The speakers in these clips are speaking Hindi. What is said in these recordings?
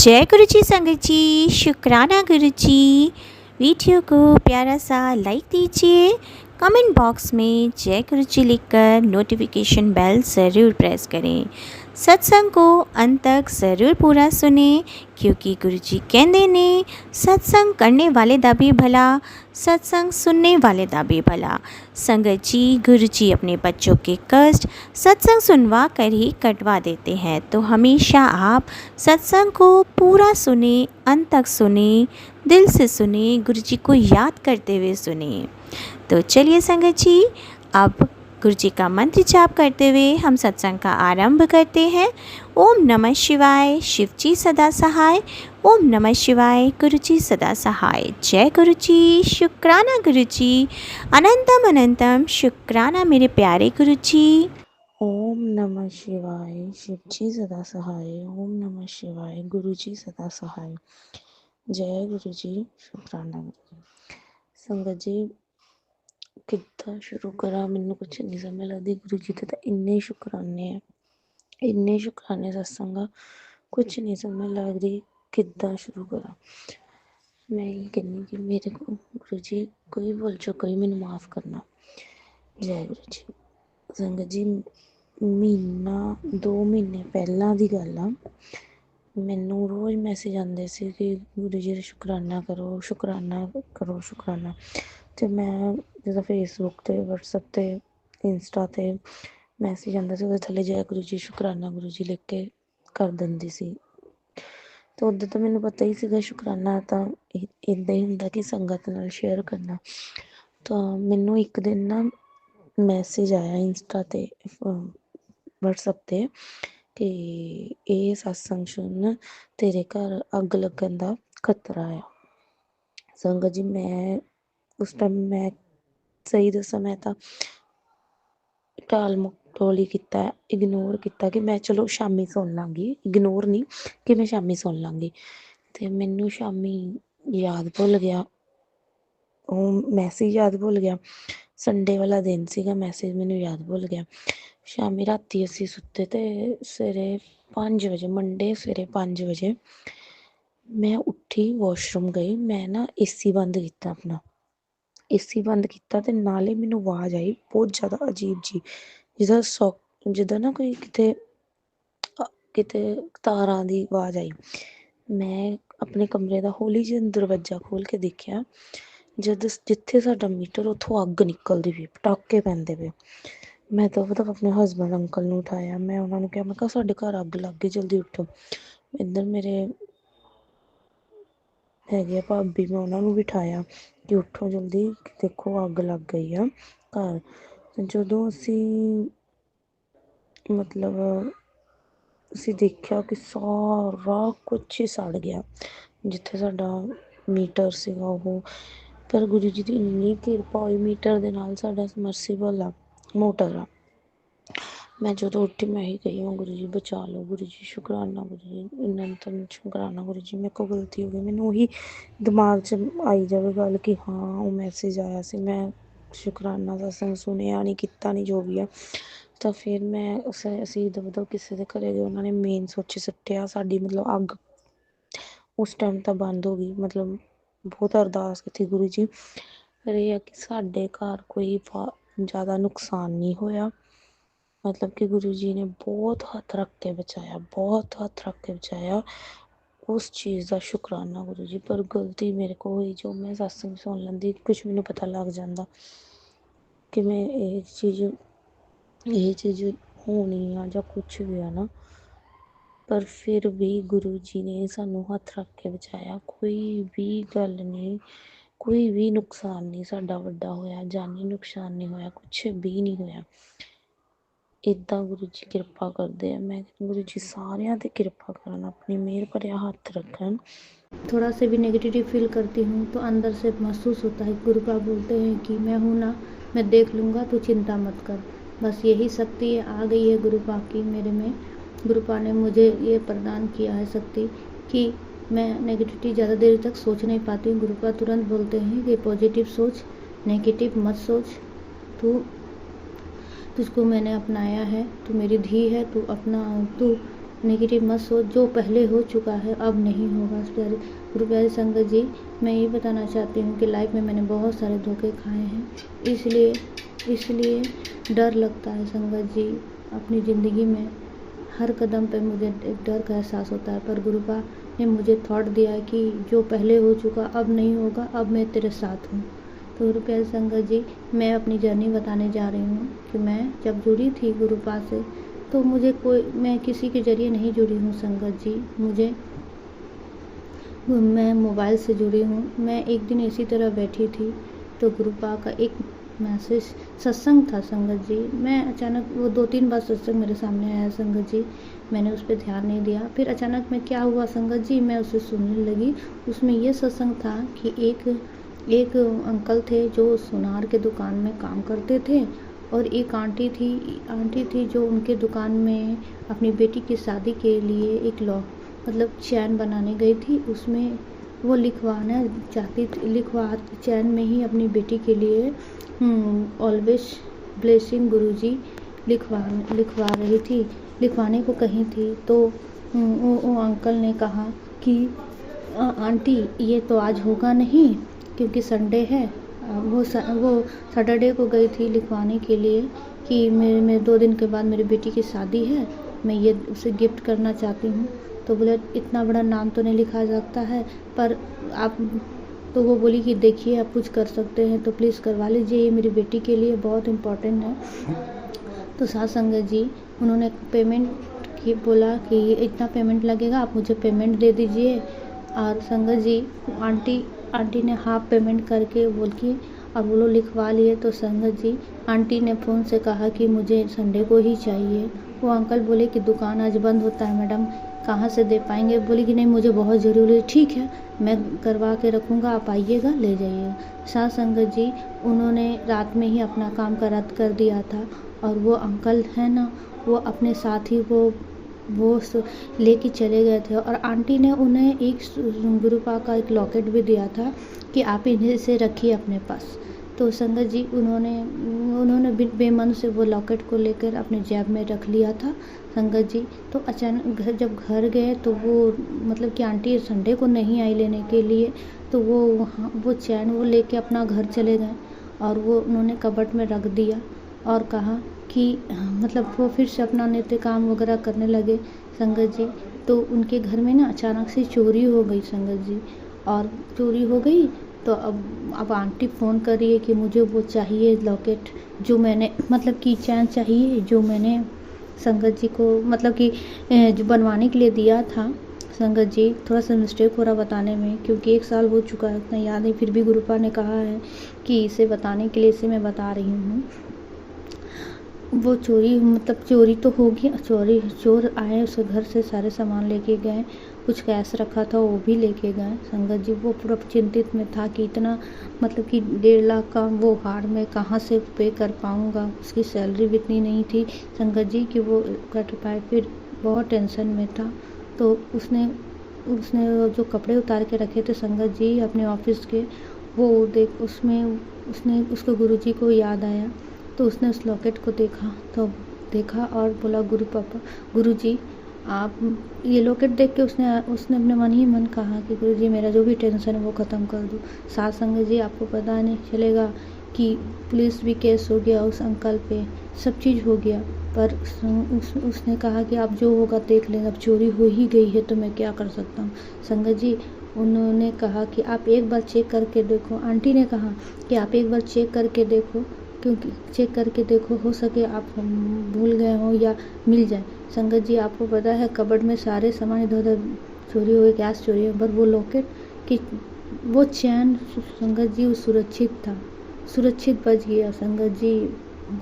जय गुरु जी संगत जी, शुक्राना गुरु जी। वीडियो को प्यारा सा लाइक दीजिए, कमेंट बॉक्स में जय गुरु जी लिखकर नोटिफिकेशन बेल ज़रूर प्रेस करें। सत्संग को अंत तक ज़रूर पूरा सुने, क्योंकि गुरु जी कहते ने सत्संग करने वाले दा भी भला, सत्संग सुनने वाले दा भी भला। संगत जी, गुरु जी अपने बच्चों के कष्ट सत्संग सुनवा कर ही कटवा देते हैं, तो हमेशा आप सत्संग को पूरा सुने, अंत तक सुने, दिल से सुने, गुरु जी को याद करते हुए सुने। तो चलिए संगत जी, अब गुरु जी का मंत्र जाप करते हुए हम सत्संग का आरंभ करते हैं। ओम नमः शिवाय, शिव जी सदा सहाय। ओम नमः शिवाय, गुरु जी सदा सहाय। जय गुरु जी, शुक्राना गुरु जी, अनंतम अनंतम शुक्राना मेरे प्यारे गुरु जी। ओम नमः शिवाय, शिव जी सदा सहाय। ओम नमः शिवाय, गुरु जी सदा सहाय। जय गुरु जी, शुक्राना गुरु जी। संगत जी, किद्दां शुरू करा, मैनू कुछ नहीं समझ लगती। गुरु जी ते इन्ने शुकराने हैं, इन्ने शुकराने सत्संगा, कुछ नहीं समझ लगती किद्दां शुरू करा। मैं ये कहनी कि मेरे को गुरु जी कोई बोल चुका ही मैनू माफ़ करना। जय गुरु जी। संगत जी, महीना 2 महीने ਪਹਿਲਾਂ ਦੀ ਗੱਲ ਆ, ਮੈਨੂੰ ਰੋਜ਼ ਮੈਸੇਜ ਆਉਂਦੇ ਸੀ ਕਿ ਗੁਰੂ ਜੀ ਦਾ ਸ਼ੁਕਰਾਨਾ ਕਰੋ, ਸ਼ੁਕਰਾਨਾ ਕਰੋ, ਸ਼ੁਕਰਾਨਾ। ਅਤੇ ਮੈਂ ਜਦੋਂ ਫੇਸਬੁੱਕ 'ਤੇ, ਵਟਸਐਪ 'ਤੇ, ਇੰਸਟਾ 'ਤੇ ਮੈਸੇਜ ਆਉਂਦਾ ਸੀ, ਉਹਦੇ ਥੱਲੇ ਜੈ ਗੁਰੂ ਜੀ, ਸ਼ੁਕਰਾਨਾ ਗੁਰੂ ਜੀ ਲਿਖ ਕੇ ਕਰ ਦਿੰਦੀ ਸੀ। ਅਤੇ ਉੱਦਾਂ ਤਾਂ ਮੈਨੂੰ ਪਤਾ ਹੀ ਸੀਗਾ ਸ਼ੁਕਰਾਨਾ ਤਾਂ ਇੱਦਾਂ ਹੀ ਹੁੰਦਾ ਕਿ ਸੰਗਤ ਨਾਲ ਸ਼ੇਅਰ ਕਰਨਾ। ਤਾਂ ਮੈਨੂੰ ਇੱਕ ਦਿਨ ਨਾ ਮੈਸੇਜ ਆਇਆ ਇੰਸਟਾ 'ਤੇ, ਵਟਸਐਪ 'ਤੇ, ਕਿ ਇਹ ਸਤਸੰਗ ਸੁਣ, ਤੇਰੇ ਘਰ ਅੱਗ ਲੱਗਣ ਦਾ ਖਤਰਾ ਆ। ਸੰਗਤ ਜੀ, ਮੈਂ ਉਸ ਟਾਈਮ ਮੈਂ ਸਹੀ ਦੱਸਾਂ, ਮੈਂ ਤਾਂ ਟਾਲ ਮਟੋਲੀ ਕੀਤਾ, ਇਗਨੋਰ ਕੀਤਾ ਕਿ ਮੈਂ ਚਲੋ ਸ਼ਾਮੀ ਸੁਣ ਲਾਂਗੀ। ਇਗਨੋਰ ਨਹੀਂ ਕਿ ਮੈਂ ਸ਼ਾਮੀ ਸੁਣ ਲਾਂਗੀ। ਅਤੇ ਮੈਨੂੰ ਸ਼ਾਮੀ ਯਾਦ ਭੁੱਲ ਗਿਆ, ਉਹ ਮੈਸੇਜ ਯਾਦ ਭੁੱਲ ਗਿਆ। ਸੰਡੇ ਵਾਲਾ ਦਿਨ ਸੀਗਾ, ਮੈਸੇਜ ਮੈਨੂੰ ਯਾਦ ਭੁੱਲ ਗਿਆ। ਸ਼ਾਮੀ ਰਾਤੀ ਅਸੀਂ ਸੁੱਤੇ ਅਤੇ ਸਵੇਰੇ 5 ਵਜੇ, ਮੰਡੇ ਸਵੇਰੇ 5 ਵਜੇ ਮੈਂ ਉੱਠੀ, ਵਾਸ਼ਰੂਮ ਗਈ। ਮੈਂ ਨਾ ਏਸੀ ਬੰਦ ਕੀਤਾ, ਆਪਣਾ ਏਸੀ ਬੰਦ ਕੀਤਾ ਅਤੇ ਨਾਲੇ ਮੈਨੂੰ ਆਵਾਜ਼ ਆਈ ਬਹੁਤ ਜ਼ਿਆਦਾ ਅਜੀਬ ਜੀ, ਜਿੱਦਾਂ ਨਾ ਕੋਈ ਕਿਤੇ ਤਾਰਾਂ ਦੀ ਆਵਾਜ਼ ਆਈ। ਮੈਂ ਆਪਣੇ ਕਮਰੇ ਦਾ ਹੌਲੀ ਜਿਹਾ ਦਰਵਾਜ਼ਾ ਖੋਲ੍ਹ ਕੇ ਦੇਖਿਆ, ਜਿੱਥੇ ਸਾਡਾ ਮੀਟਰ ਉੱਥੋਂ ਅੱਗ ਨਿਕਲਦੀ ਪਈ, ਪਟਾਕੇ ਪੈਂਦੇ ਪਏ। ਮੈਂ ਤਾਂ ਆਪਣੇ ਹਸਬੈਂਡ ਅੰਕਲ ਨੂੰ ਉਠਾਇਆ, ਮੈਂ ਉਹਨਾਂ ਨੂੰ ਕਿਹਾ, ਮੈਂ ਕਿਹਾ ਸਾਡੇ ਘਰ ਅੱਗ ਲੱਗ ਗਈ, ਜਲਦੀ ਉੱਠੋ। ਇੱਧਰ ਮੇਰੇ ਹੈਗੇ ਆ ਭਾਬੀ, ਮੈਂ ਉਹਨਾਂ ਨੂੰ ਬਿਠਾਇਆ ਕਿ ਉੱਠੋ ਜਲਦੀ, ਦੇਖੋ ਅੱਗ ਲੱਗ ਗਈ ਆ ਘਰ। ਜਦੋਂ ਅਸੀਂ ਅਸੀਂ ਦੇਖਿਆ ਕਿ ਸਾਰਾ ਕੁਛ ਹੀ ਸੜ ਗਿਆ, ਜਿੱਥੇ ਸਾਡਾ ਮੀਟਰ ਸੀਗਾ ਉਹ। ਪਰ ਗੁਰੂ ਜੀ ਦੀ ਇੰਨੀ ਕਿਰਪਾ ਹੋਈ, ਮੀਟਰ ਦੇ ਨਾਲ ਸਾਡਾ ਸਮਰਸੀਬਲ ਆ, ਮੋਟਰ ਆ। ਮੈਂ ਜਦੋਂ ਉੱਠੀ, ਮੈਂ ਹੀ ਕਹੀ, ਗੁਰੂ ਜੀ ਬਚਾ ਲਓ, ਗੁਰੂ ਜੀ ਸ਼ੁਕਰਾਨਾ, ਗੁਰੂ ਜੀ ਅਨੰਤਮ ਸ਼ੁਕਰਾਨਾ, ਗੁਰੂ ਜੀ ਮੇਰੇ ਕੋਲ ਗਲਤੀ ਹੋ ਗਈ। ਮੈਨੂੰ ਉਹੀ ਦਿਮਾਗ 'ਚ ਆਈ ਜਾਵੇ ਗੱਲ ਕਿ ਹਾਂ, ਉਹ ਮੈਸੇਜ ਆਇਆ ਸੀ, ਮੈਂ ਸ਼ੁਕਰਾਨਾ ਸਤਸੰਗ ਸੁਣਿਆ ਨਹੀਂ, ਕੀਤਾ ਨਹੀਂ, ਜੋ ਵੀ ਆ। ਤਾਂ ਫਿਰ ਅਸੀਂ ਦਬ ਕਿਸੇ ਦੇ ਘਰੇ ਗਏ, ਉਹਨਾਂ ਨੇ ਮੇਨ ਸੁੱਚ ਸੱਟਿਆ, ਸਾਡੀ ਅੱਗ ਉਸ ਟਾਈਮ ਤਾਂ ਬੰਦ ਹੋ ਗਈ। ਬਹੁਤ ਅਰਦਾਸ ਕੀਤੀ ਗੁਰੂ ਜੀ, ਪਰ ਇਹ ਆ ਕਿ ਸਾਡੇ ਘਰ ਕੋਈ ਜ਼ਿਆਦਾ ਨੁਕਸਾਨ ਨਹੀਂ ਹੋਇਆ। ਕਿ ਗੁਰੂ ਜੀ ਨੇ ਬਹੁਤ ਹੱਥ ਰੱਖ ਕੇ ਬਚਾਇਆ, ਬਹੁਤ ਹੱਥ ਰੱਖ ਕੇ ਬਚਾਇਆ। ਉਸ ਚੀਜ਼ ਦਾ ਸ਼ੁਕਰਾਨਾ ਗੁਰੂ ਜੀ। ਪਰ ਗਲਤੀ ਮੇਰੇ ਕੋਲ ਹੋਈ, ਜੋ ਮੈਂ ਸਤਸੰਗ ਸੁਣ ਲੈਂਦੀ, ਕੁਛ ਮੈਨੂੰ ਪਤਾ ਲੱਗ ਜਾਂਦਾ ਕਿ ਮੈਂ ਇਹ ਚੀਜ਼ ਹੋਣੀ ਆ ਜਾਂ ਕੁਛ ਵੀ ਆ ਨਾ। ਪਰ ਫਿਰ ਵੀ ਗੁਰੂ ਜੀ ਨੇ ਸਾਨੂੰ ਹੱਥ ਰੱਖ ਕੇ ਬਚਾਇਆ। ਕੋਈ ਵੀ ਗੱਲ ਨਹੀਂ, ਕੋਈ ਵੀ ਨੁਕਸਾਨ ਨਹੀਂ ਸਾਡਾ ਵੱਡਾ ਹੋਇਆ, ਜਾਨੀ ਨੁਕਸਾਨ ਨਹੀਂ ਹੋਇਆ, ਕੁਛ ਵੀ ਨਹੀਂ ਹੋਇਆ। ਇੱਦਾਂ ਗੁਰੂ ਜੀ ਕਿਰਪਾ ਕਰਦੇ ਆ। ਮੈਂ ਗੁਰੂ ਜੀ सारियां ते किरपा करन, अपनी मेहर भरिया हाथ रखन। थोड़ा से भी नेगेटिव फील करती हूँ तो अंदर से महसूस होता है, गुरुपा बोलते हैं कि मैं हूँ ना, मैं देख लूँगा, तू चिंता मत कर। बस यही शक्ति आ गई है गुरुपा की मेरे में। गुरुपा ने मुझे ये प्रदान किया है शक्ति कि मैं नेगेटिविटी ज़्यादा देर तक सोच नहीं पाती हूँ। गुरुपा तुरंत बोलते हैं कि पॉजिटिव सोच, नेगेटिव मत सोच, तुझको मैंने अपनाया है, तू मेरी धी है, तू नेगेटिव मत सोच, जो पहले हो चुका है अब नहीं होगा। प्यारे गुरु प्यारे संगत जी, मैं ये बताना चाहती हूँ कि लाइफ में मैंने बहुत सारे धोखे खाए हैं, इसलिए डर लगता है संगत जी। अपनी ज़िंदगी में हर कदम पे मुझे एक डर का एहसास होता है, पर गुरुपा ने मुझे थॉट दिया है कि जो पहले हो चुका अब नहीं होगा, अब मैं तेरे साथ हूँ। तो गुरु प्यारे संगत जी, मैं अपनी जर्नी बताने जा रही हूँ कि मैं जब जुड़ी थी गुरुपा से, तो मैं किसी के ज़रिए नहीं जुड़ी हूँ संगत जी। मैं मोबाइल से जुड़ी हूँ। मैं एक दिन इसी तरह बैठी थी तो गुरुपा का एक मैसेज, सत्संग था संगत जी। मैं अचानक, वो 2-3 बार सत्संग मेरे सामने आया संगत जी, मैंने उस पर ध्यान नहीं दिया। फिर अचानक में क्या हुआ संगत जी, मैं उसे सुनने लगी। उसमें ये सत्संग था कि एक अंकल थे जो सोनार के दुकान में काम करते थे, और एक आंटी थी जो उनके दुकान में अपनी बेटी की शादी के लिए एक चैन बनाने गई थी। उसमें वो लिखवाना चाहती थी, चैन में ही अपनी बेटी के लिए ऑलवेज ब्लेसिंग गुरुजी लिखवा रही थी, लिखवाने को कही थी। तो वो अंकल ने कहा कि आंटी ये तो आज होगा नहीं क्योंकि संडे है। वो सैटरडे को गई थी लिखवाने के लिए कि मेरे 2 दिन के बाद मेरी बेटी की शादी है, मैं ये उसे गिफ्ट करना चाहती हूँ। तो बोले इतना बड़ा नाम तो नहीं लिखा जाता है, पर आप, तो वो बोली कि देखिए आप कुछ कर सकते हैं तो प्लीज़ करवा लीजिए, ये मेरी बेटी के लिए बहुत इम्पोर्टेंट है। तो साथ संगत जी, उन्होंने पेमेंट की, बोला कि इतना पेमेंट लगेगा, आप मुझे पेमेंट दे दीजिए। और संगत जी, आंटी ने हाफ पेमेंट करके बोली और वो लोग लिखवा लिए। तो संगत जी, आंटी ने फ़ोन से कहा कि मुझे संडे को ही चाहिए। वो अंकल बोले कि दुकान आज बंद होता है मैडम, कहाँ से दे पाएंगे। बोली कि नहीं मुझे बहुत ज़रूरी है। ठीक है, मैं करवा के रखूँगा, आप आइएगा ले जाइएगा। साथ संगत जी, उन्होंने रात में ही अपना काम रद्द कर दिया था, और वो अंकल है ना, वो अपने साथ ही वो लेके चले गए थे। और आंटी ने उन्हें एक गुरुपा का एक लॉकेट भी दिया था कि आप इन्हें से रखिए अपने पास। तो संगत जी, उन्होंने बेमन से वो लॉकेट को लेकर अपने जेब में रख लिया था संगत जी। तो अचानक जब घर गए तो वो कि आंटी संडे को नहीं आई लेने के लिए, तो वो चैन वो लेके अपना घर चले गए, और वो उन्होंने कबर्ड में रख दिया और कहा कि वो फिर से अपना नित्य काम वगैरह करने लगे संगत जी। तो उनके घर में ना अचानक से चोरी हो गई संगत जी, और चोरी हो गई तो अब आंटी फ़ोन कर रही है कि मुझे वो चाहिए लॉकेट, जो मैंने की चैन चाहिए जो मैंने संगत जी को जो बनवाने के लिए दिया था संगत जी। थोड़ा सा मिस्टेक हो रहा बताने में, क्योंकि 1 साल हो चुका है, उतना याद नहीं, फिर भी गुरुपा ने कहा है कि इसे बताने के लिए इसे मैं बता रही हूँ। वो चोरी तो हो गया, चोर आए, उसके घर से सारे सामान लेके गए, कुछ कैश रखा था वो भी लेके गए संगत जी। वो पूरा चिंतित में था कि इतना कि 1.5 लाख का वो हार मैं कहाँ से पे कर पाऊँगा। उसकी सैलरी भी इतनी नहीं थी संगत जी कि वो कट पाए, फिर बहुत टेंशन में था। तो उसने जो कपड़े उतार के रखे थे संगत जी अपने ऑफिस के, वो देख उसने उसके गुरुजी को याद आया, तो उसने उस लॉकेट को देखा और बोला गुरुजी आप ये लॉकेट देख के उसने अपने मन ही मन कहा कि गुरुजी मेरा जो भी टेंशन है वो ख़त्म कर दो। साथ संगत जी, आपको पता नहीं चलेगा कि पुलिस भी केस हो गया उस अंकल पे, सब चीज़ हो गया, पर उसने कहा कि आप जो होगा देख लेंगे, अब चोरी हो ही गई है तो मैं क्या कर सकता हूँ संगत जी। उन्होंने कहा कि आप एक बार चेक करके देखो, आंटी ने कहा कि आप एक बार चेक करके देखो, क्योंकि चेक करके देखो, हो सके आप भूल गए हो या मिल जाए। संगत जी, आपको पता है कबर्ड में सारे सामान इधर उधर चोरी हो गए, कैश चोरी हो, पर वो लॉकेट कि वो चैन संगत जी सुरक्षित बच गया संगत जी।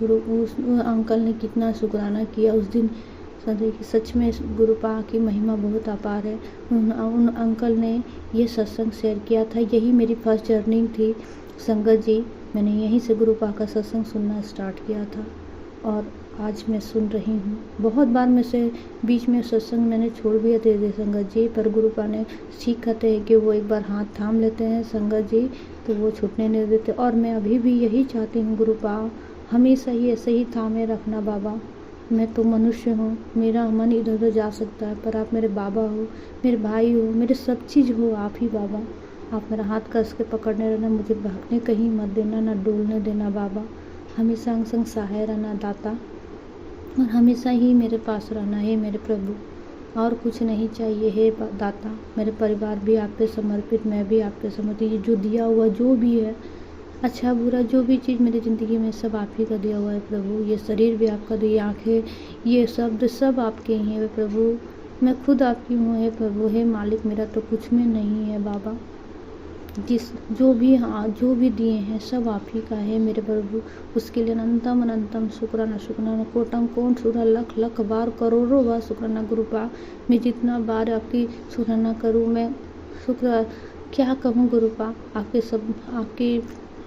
उस अंकल ने कितना शुक्राना किया उस दिन। सच में गुरुपा की महिमा बहुत अपार है। उन अंकल ने ये सत्संग शेयर किया था, यही मेरी फर्स्ट जर्नी थी संगत जी। मैंने यहीं से गुरुपा का सत्संग सुनना स्टार्ट किया था और आज मैं सुन रही हूँ। बहुत बार में से बीच में सत्संग मैंने छोड़ भी थे संगत जी, पर गुरुपा ने ठीक कहते हैं कि वो एक बार हाथ थाम लेते हैं संगत जी, तो वो छूटने नहीं देते। और मैं अभी भी यही चाहती हूँ गुरुपा हमेशा ही ऐसे ही थामे रखना बाबा, मैं तो मनुष्य हूँ, मेरा मन इधर उधर जा सकता है, पर आप मेरे बाबा हो, मेरे भाई हो, मेरे सब चीज़ हो आप ही बाबा। आप मेरा हाथ कस के पकड़ने रहना, मुझे भागने कहीं मत देना, ना डोलने देना बाबा। हमेशा अंग संग सहाय रहना दाता, और हमेशा ही मेरे पास रहना है मेरे प्रभु। और कुछ नहीं चाहिए हे दाता। मेरे परिवार भी आप पे समर्पित, मैं भी आप पे समर्पित। ये जो दिया हुआ जो भी है, अच्छा बुरा जो भी चीज़ मेरी ज़िंदगी में, सब आप ही का दिया हुआ है प्रभु। ये शरीर भी आपका दिया, आँखें, ये शब्द सब आपके ही हैं प्रभु। मैं खुद आपकी हूँ हे प्रभु। हे मालिक, मेरा तो कुछ में नहीं है बाबा। जो भी दिए हैं सब आप ही का है मेरे प्रभु। उसके लिए अनंतम अनंतम शुक्राना शुक्राना, कोटम कोट शुक्र, लख लख बार, करोड़ों बार शुक्राना गुरुपा। मैं जितना बार आपकी शुक्राना करूँ, मैं शुक्र क्या कहूँ गुरुपा।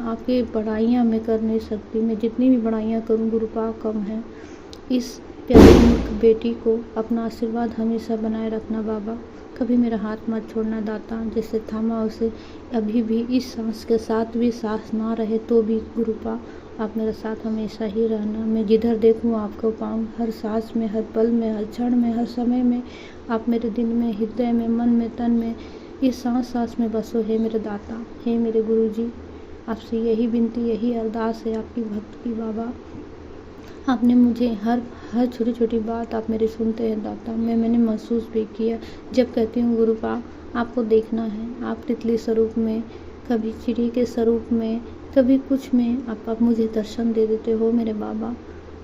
आपकी बड़ाइयाँ मैं कर नहीं सकती। मैं जितनी भी बड़ाइयाँ करूँ गुरुपा कम है। इस प्यारी मूर्ख बेटी को अपना आशीर्वाद हमेशा बनाए रखना बाबा। कभी मेरा हाथ मत छोड़ना दाता। जैसे थामा उसे, अभी भी इस सांस के साथ भी सांस ना रहे तो भी गुरुपा आप मेरे साथ हमेशा ही रहना। मैं जिधर देखूँ आपको पाऊँ, हर सांस में, हर पल में, हर क्षण में, हर समय में आप मेरे दिल में, हृदय में, मन में, तन में, इस सांस सांस में बसो हे मेरे दाता, हे मेरे गुरुजी। आपसे यही विनती, यही अरदास है आपकी भक्त की बाबा। आपने मुझे हर छोटी छोटी बात आप मेरी सुनते हैं दाता। मैंने महसूस भी किया जब कहती हूँ गुरुपा आपको देखना है। आप तितली स्वरूप में, कभी चिड़ी के स्वरूप में, कभी कुछ में आप मुझे दर्शन दे देते हो मेरे बाबा।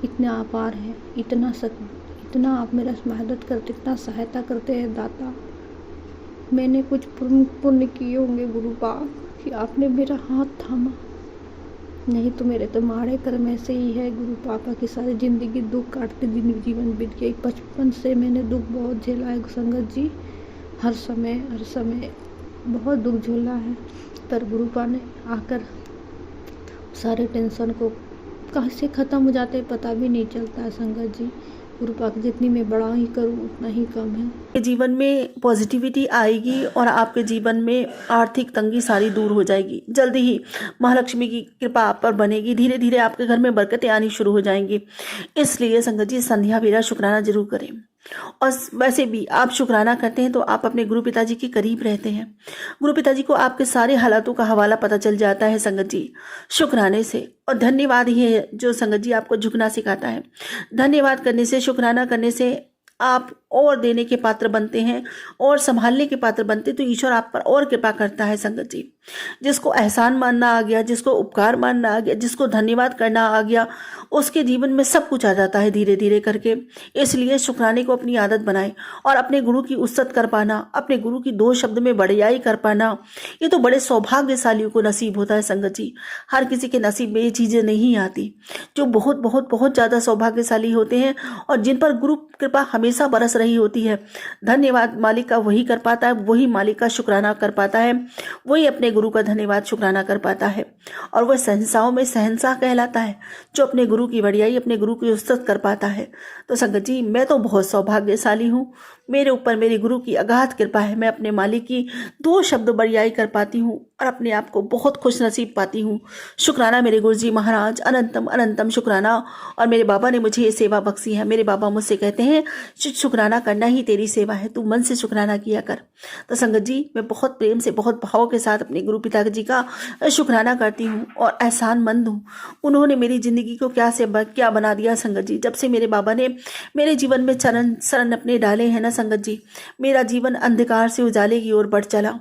इतने अपार है, इतना आप मेरा मदद करते, इतना सहायता करते हैं दाता। मैंने कुछ पुण्य किए होंगे गुरुपा कि आपने मेरा हाथ थामा, नहीं तो मेरे तो माड़े कर्म ऐसे ही है गुरु पापा की सारी ज़िंदगी दुख काटते दिन जीवन बीत गया। बचपन से मैंने दुख बहुत झेला है संगत जी, हर समय बहुत दुख झेला है। पर गुरुपा ने आकर सारे टेंशन को कहाँ से ख़त्म हो जाते पता भी नहीं चलता है संगत जी। गुरुपा की जितनी मैं बड़ा ही करूँ उतना ही कम है। आपके जीवन में पॉजिटिविटी आएगी और आपके जीवन में आर्थिक तंगी सारी दूर हो जाएगी। जल्दी ही महालक्ष्मी की कृपा आप पर बनेगी। धीरे धीरे आपके घर में बरकतें आनी शुरू हो जाएंगी। इसलिए संगत जी संध्या बेरा शुक्राना जरूर करें। और वैसे भी आप शुक्राना करते हैं तो आप अपने गुरु पिताजी के करीब रहते हैं। गुरु पिताजी को आपके सारे हालातों का हवाला पता चल जाता है संगत जी शुक्राने से। और धन्यवाद ही है जो संगत जी आपको झुकना सिखाता है। धन्यवाद करने से, शुक्राना करने से आप और देने के पात्र बनते हैं और संभालने के पात्र बनते, तो ईश्वर आप पर और कृपा करता है संगत जी। जिसको एहसान मानना आ गया, जिसको उपकार मानना आ गया, जिसको धन्यवाद करना आ गया, उसके जीवन में सब कुछ आ जाता है धीरे धीरे करके। इसलिए शुक्राने को अपनी आदत बनाएं और अपने गुरु की उस्सत कर पाना, अपने गुरु की 2 शब्द में बड़ाई कर पाना, ये तो बड़े सौभाग्यशालियों को नसीब होता है संगत जी। हर किसी के नसीब में ये चीज़ें नहीं आती। जो बहुत बहुत बहुत ज़्यादा सौभाग्यशाली होते हैं और जिन पर गुरु कृपा हमेशा बरस रही होती है, धन्यवाद मालिक का वही कर पाता है, वही मालिक का शुक्राना कर पाता है, वही अपने गुरु का धन्यवाद शुक्राना कर पाता है। और वह शहंशाहों में शहंशाह कहलाता है जो अपने गुरु की बड़ाई, अपने गुरु की उस्सत कर पाता है। तो संगत जी मैं तो बहुत सौभाग्यशाली हूँ। मेरे ऊपर मेरे गुरु की अगाध कृपा है। मैं अपने मालिक की 2 शब्द बड़ाई कर पाती हूँ और अपने आप को बहुत खुश नसीब पाती हूँ। शुक्राना मेरे गुरु जी महाराज, अनंतम अनंतम शुक्राना। और मेरे बाबा ने मुझे ये सेवा बख्शी है। मेरे बाबा मुझसे कहते हैं शुक्राना करना ही तेरी सेवा है, तू मन से शुक्राना किया कर। तो संगत जी मैं बहुत प्रेम से, बहुत भाव के साथ अपने गुरु पिताजी का शुक्राना करती हूँ और एहसानमंद हूँ। उन्होंने मेरी ज़िंदगी को क्या बना दिया संगत जी। जब से मेरे बाबा ने मेरे जीवन में शरण अपने डाले हैं ना संगत जी, मेरा जीवन अंधकार से उजाले की ओर बढ़ चला।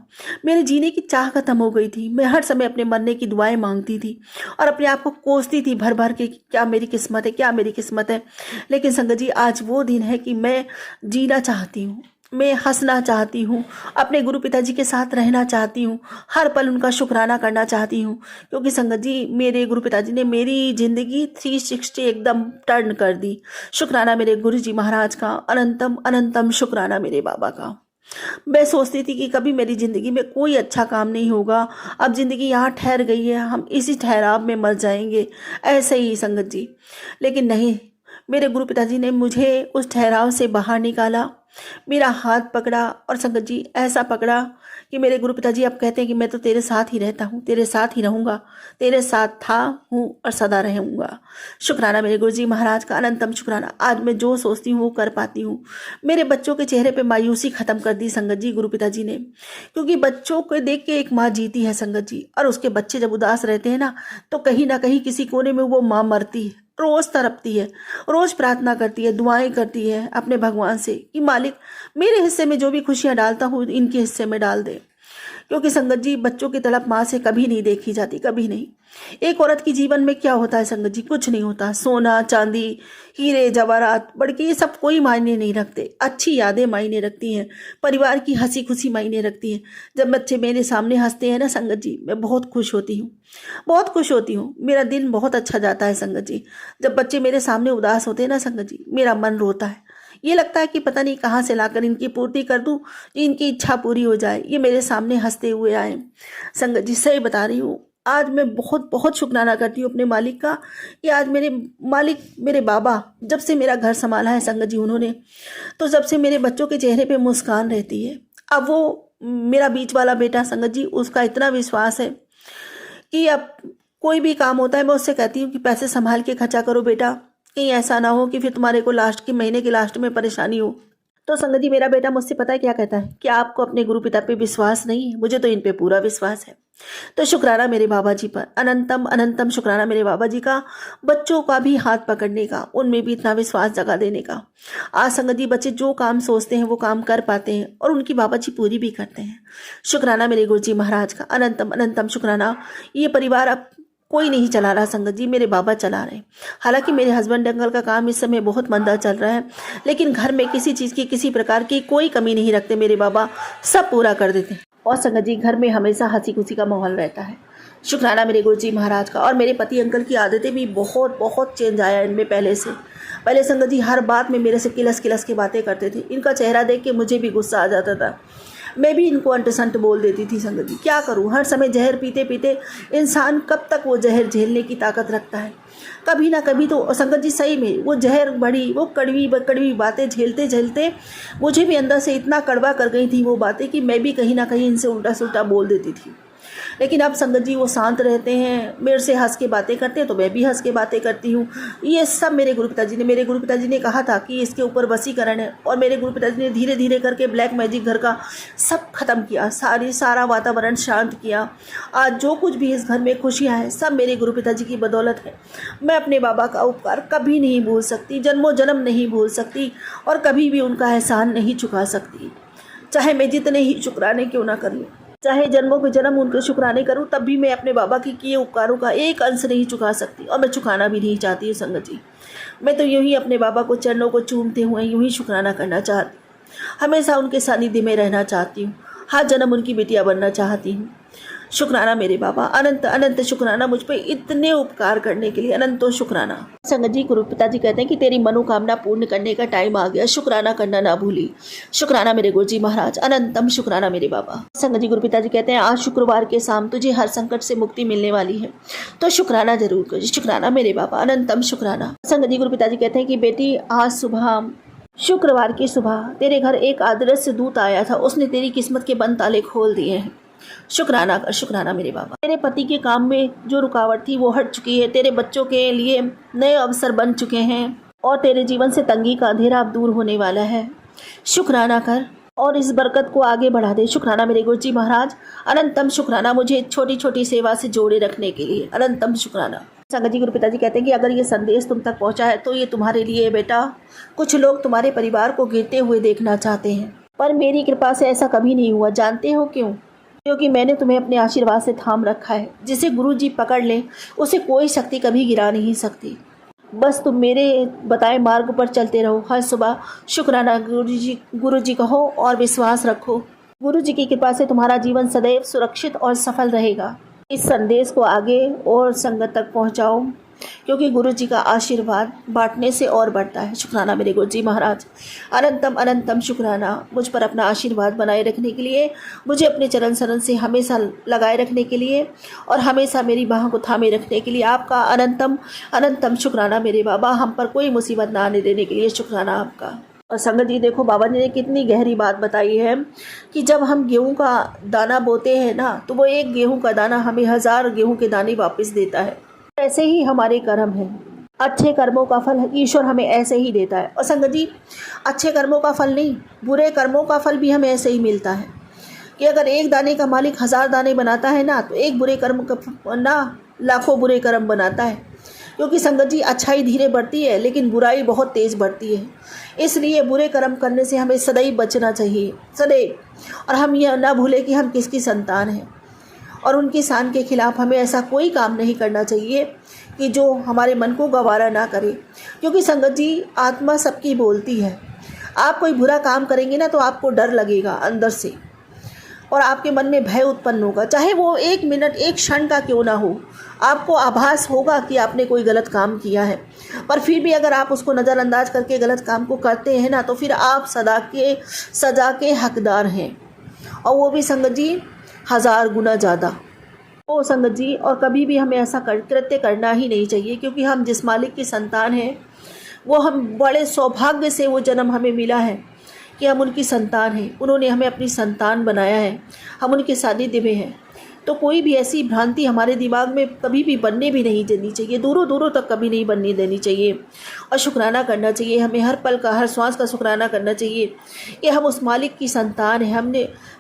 मेरे जीने की चाह खत्म हो गई थी। मैं हर समय अपने मरने की दुआएं मांगती थी और अपने आप को कोसती थी भर भर के, क्या मेरी किस्मत है, क्या मेरी किस्मत है। लेकिन संगत जी आज वो दिन है कि मैं जीना चाहती हूँ, मैं हंसना चाहती हूँ, अपने गुरु पिताजी के साथ रहना चाहती हूँ, हर पल उनका शुक्राना करना चाहती हूँ। क्योंकि संगत जी मेरे गुरु पिताजी ने मेरी ज़िंदगी 360 एकदम टर्न कर दी। शुक्राना मेरे गुरु जी महाराज का, अनंतम अनंतम शुक्राना मेरे बाबा का। मैं सोचती थी कि कभी मेरी ज़िंदगी में कोई अच्छा काम नहीं होगा, अब ज़िंदगी यहाँ ठहर गई है, हम इसी ठहराव में मर जाएंगे, ऐसे ही संगत जी। लेकिन नहीं, मेरे गुरु पिताजी ने मुझे उस ठहराव से बाहर निकाला मेरा हाथ पकड़ा और संगत जी ऐसा पकड़ा कि मेरे गुरु पिताजी अब कहते हैं कि मैं तो तेरे साथ ही रहता हूँ, तेरे साथ ही रहूँगा, तेरे साथ था हूँ और सदा रहूँगा। शुक्राना मेरे गुरु जी महाराज का, अनंतम शुक्राना। आज मैं जो सोचती हूँ वो कर पाती हूँ। मेरे बच्चों के चेहरे पे मायूसी खत्म कर दी संगत जी गुरु पिताजी ने, क्योंकि बच्चों को देख के एक माँ जीती है संगत जी, और उसके बच्चे जब उदास रहते हैं ना कहीं किसी कोने में वो माँ मरती है। रोज तड़पती है, रोज प्रार्थना करती है, दुआएं करती है अपने भगवान से कि मालिक मेरे हिस्से में जो भी खुशियां डालता हूँ इनके हिस्से में डाल दे, क्योंकि संगत जी बच्चों की तड़प माँ से कभी नहीं देखी जाती, कभी नहीं। एक औरत के जीवन में क्या होता है संगत जी? कुछ नहीं होता। सोना चांदी, हीरे जवाहरात, बड़के, ये सब कोई मायने नहीं रखते। अच्छी यादें मायने रखती हैं, परिवार की हंसी खुशी मायने रखती हैं। जब बच्चे मेरे सामने हंसते हैं ना संगत जी, मैं बहुत खुश होती हूँ, बहुत खुश होती हूँ। मेरा दिन बहुत अच्छा जाता है संगत जी। जब बच्चे मेरे सामने उदास होते हैं ना संगत जी, मेरा मन रोता है। ये लगता है कि पता नहीं कहाँ से लाकर इनकी पूर्ति कर दूं, इनकी इच्छा पूरी हो जाए, ये मेरे सामने हंसते हुए आए। संगत जी सही बता रही हूँ, आज मैं बहुत बहुत शुक्राना करती हूँ अपने मालिक का कि आज मेरे मालिक, मेरे बाबा जब से मेरा घर संभाला है संगत जी उन्होंने, तो जब से मेरे बच्चों के चेहरे पे मुस्कान रहती है। अब वो मेरा बीच वाला बेटा संगत जी, उसका इतना विश्वास है कि अब कोई भी काम होता है मैं उससे कहती हूँ कि पैसे संभाल के खर्चा करो बेटा, कहीं ऐसा ना हो कि फिर तुम्हारे को महीने के लास्ट में परेशानी हो। तो संगत जी मेरा बेटा मुझसे पता है क्या कहता है कि आपको अपने गुरु पिता पे विश्वास नहीं है, मुझे तो इन पे पूरा विश्वास है। तो शुक्राना मेरे बाबा जी पर, अनंतम अनंतम शुक्राना मेरे बाबा जी का, बच्चों का भी हाथ पकड़ने का, उनमें भी इतना विश्वास जगा देने का। आज संगत जी बच्चे जो काम सोचते हैं वो काम कर पाते हैं और उनकी बाबा जी पूरी भी करते हैं। शुक्राना मेरे गुरु जी महाराज का, अनंतम अनंतम शुक्राना। ये परिवार अब कोई नहीं चला रहा संगत जी, मेरे बाबा चला रहे। हालांकि मेरे हस्बैंड अंकल का काम इस समय बहुत मंदा चल रहा है, लेकिन घर में किसी चीज़ की, किसी प्रकार की कोई कमी नहीं रखते मेरे बाबा, सब पूरा कर देते हैं। और संगत जी घर में हमेशा हंसी खुशी का माहौल रहता है। शुक्राना मेरे गुरु जी महाराज का। और मेरे पति अंकल की आदतें भी बहुत बहुत चेंज आया इनमें पहले से। पहले संगत जी हर बात में मेरे से किलस किलस की बातें करते थे। इनका चेहरा देख के मुझे भी गुस्सा आ जाता था, मैं भी इनको अंटसंट बोल देती थी संगत जी। क्या करूं, हर समय जहर पीते पीते इंसान कब तक वो जहर झेलने की ताकत रखता है। कभी ना कभी तो संगत जी सही में वो जहर बड़ी, वो कड़वी बातें झेलते झेलते मुझे भी अंदर से इतना कड़वा कर गई थी वो बातें कि मैं भी कहीं ना कहीं इनसे उल्टा सुल्टा बोल देती थी। लेकिन अब संगत जी वो शांत रहते हैं, मेरे से हंस के बातें करते हैं तो मैं भी हंस के बातें करती हूँ। ये सब मेरे गुरु पिताजी ने कहा था कि इसके ऊपर वशीकरण है, और मेरे गुरु पिताजी ने धीरे धीरे करके ब्लैक मैजिक घर का सब खत्म किया, सारा वातावरण शांत किया। आज जो कुछ भी इस घर में खुशियाँ हैं सब मेरे गुरु पिताजी की बदौलत है। मैं अपने बाबा का उपकार कभी नहीं भूल सकती, जन्मों जन्म नहीं भूल सकती, और कभी भी उनका एहसान नहीं चुका सकती। चाहे मैं जितने ही शुक्राने क्यों ना कर लूँ, चाहे जन्मों के जन्म उनके शुक्राने करूं, तब भी मैं अपने बाबा की किए उपकारों का एक अंश नहीं चुका सकती, और मैं चुकाना भी नहीं चाहती हूँ संगत जी। मैं तो यूं ही अपने बाबा को चरणों को चूमते हुए यूं ही शुक्राना करना चाहती हूँ, हमेशा उनके सानिध्य में रहना चाहती हूँ, हर जन्म उनकी बेटियाँ बनना चाहती हूँ। शुक्राना मेरे बाबा, अनंत अनंत शुक्राना मुझ पर इतने उपकार करने के लिए, अनंतो शुक्राना। संगत जी गुरु पिताजी कहते हैं कि तेरी मनोकामना पूर्ण करने का टाइम आ गया, शुक्राना करना ना भूली। शुक्राना मेरे गुरु जी महाराज, अनंतम शुक्राना मेरे बाबा। संगत जी गुरु पिताजी कहते हैं आज शुक्रवार के शाम तुझे हर संकट से मुक्ति मिलने वाली है, तो शुक्राना जरूर कर। शुक्राना मेरे बाबा, अनंतम शुक्राना। संगत जी गुरु पिताजी कहते हैं कि बेटी आज सुबह, शुक्रवार की सुबह तेरे घर एक अदृश्य दूत आया था, उसने तेरी किस्मत के बंद ताले खोल दिए हैं। शुक्राना कर, शुक्राना मेरे बाबा। तेरे पति के काम में जो रुकावट थी वो हट चुकी है, तेरे बच्चों के लिए नए अवसर बन चुके हैं, और तेरे जीवन से तंगी का अंधेरा अब दूर होने वाला है। शुक्राना कर और इस बरकत को आगे बढ़ा दे। शुक्राना मेरे गुरु जी महाराज, अनंतम शुक्राना मुझे छोटी छोटी सेवा से जोड़े रखने के लिए, अनंतम शुक्राना। संगत जी गुरु पिताजी कहते हैं कि अगर ये संदेश तुम तक पहुंचा है तो ये तुम्हारे लिए है बेटा। कुछ लोग तुम्हारे परिवार को गिरते हुए देखना चाहते हैं, पर मेरी कृपा से ऐसा कभी नहीं हुआ। जानते हो क्यों? क्योंकि मैंने तुम्हें अपने आशीर्वाद से थाम रखा है। जिसे गुरु जी पकड़ लें उसे कोई शक्ति कभी गिरा नहीं सकती। बस तुम मेरे बताए मार्ग पर चलते रहो। हर सुबह शुक्राना गुरु जी कहो और विश्वास रखो। गुरु जी की कृपा से तुम्हारा जीवन सदैव सुरक्षित और सफल रहेगा। इस संदेश को आगे और संगत तक पहुंचाओ, क्योंकि गुरु जी का आशीर्वाद बांटने से और बढ़ता है। शुक्राना मेरे गुरु जी महाराज, अनंतम अनंतम शुक्राना मुझ पर अपना आशीर्वाद बनाए रखने के लिए, मुझे अपने चरण शरण से हमेशा लगाए रखने के लिए, और हमेशा मेरी बाहों को थामे रखने के लिए आपका अनंतम अनंतम शुक्राना मेरे बाबा। हम पर कोई मुसीबत ना आने देने के लिए शुक्राना आपका। और संगत जी देखो, बाबा जी ने कितनी गहरी बात बताई है कि जब हम गेहूं का दाना बोते हैं ना, तो वो एक गेहूं का दाना हमें 1000 गेहूं के दाने वापस देता है। ऐसे ही हमारे कर्म है, अच्छे कर्मों का फल ईश्वर हमें ऐसे ही देता है। और संगत जी, अच्छे कर्मों का फल नहीं, बुरे कर्मों का फल भी हमें ऐसे ही मिलता है कि अगर एक दाने का मालिक 1000 दाने बनाता है ना, तो एक बुरे कर्म का ना लाखों बुरे कर्म बनाता है। क्योंकि संगत जी, अच्छाई धीरे बढ़ती है लेकिन बुराई बहुत तेज़ बढ़ती है। इसलिए बुरे कर्म करने से हमें सदैव बचना चाहिए, सदैव। और हम यह ना भूलें कि हम किसकी संतान हैं, और उनकी शान के खिलाफ हमें ऐसा कोई काम नहीं करना चाहिए कि जो हमारे मन को गवारा ना करे। क्योंकि संगत जी, आत्मा सबकी बोलती है। आप कोई बुरा काम करेंगे ना, तो आपको डर लगेगा अंदर से, और आपके मन में भय उत्पन्न होगा, चाहे वो 1 मिनट 1 क्षण का क्यों ना हो। आपको आभास होगा कि आपने कोई गलत काम किया है, पर फिर भी अगर आप उसको नज़रअंदाज करके गलत काम को करते हैं ना, तो फिर आप सजा के हकदार हैं, और वो भी संगत जी 1000 गुना ज़्यादा। ओ संगत जी, और कभी भी हमें ऐसा कृत्य करना ही नहीं चाहिए। क्योंकि हम जिस मालिक की संतान हैं, वो हम बड़े सौभाग्य से वो जन्म हमें मिला है कि हम उनकी संतान हैं। उन्होंने हमें अपनी संतान बनाया है, हम उनके सानिध्य में हैं। तो कोई भी ऐसी भ्रांति हमारे दिमाग में कभी भी बनने भी नहीं देनी चाहिए, दूरों दूरों तक कभी नहीं बनने देनी चाहिए। और शुक्राना करना चाहिए, हमें हर पल का, हर श्वास का शुक्राना करना चाहिए कि हम उस मालिक की संतान हैं।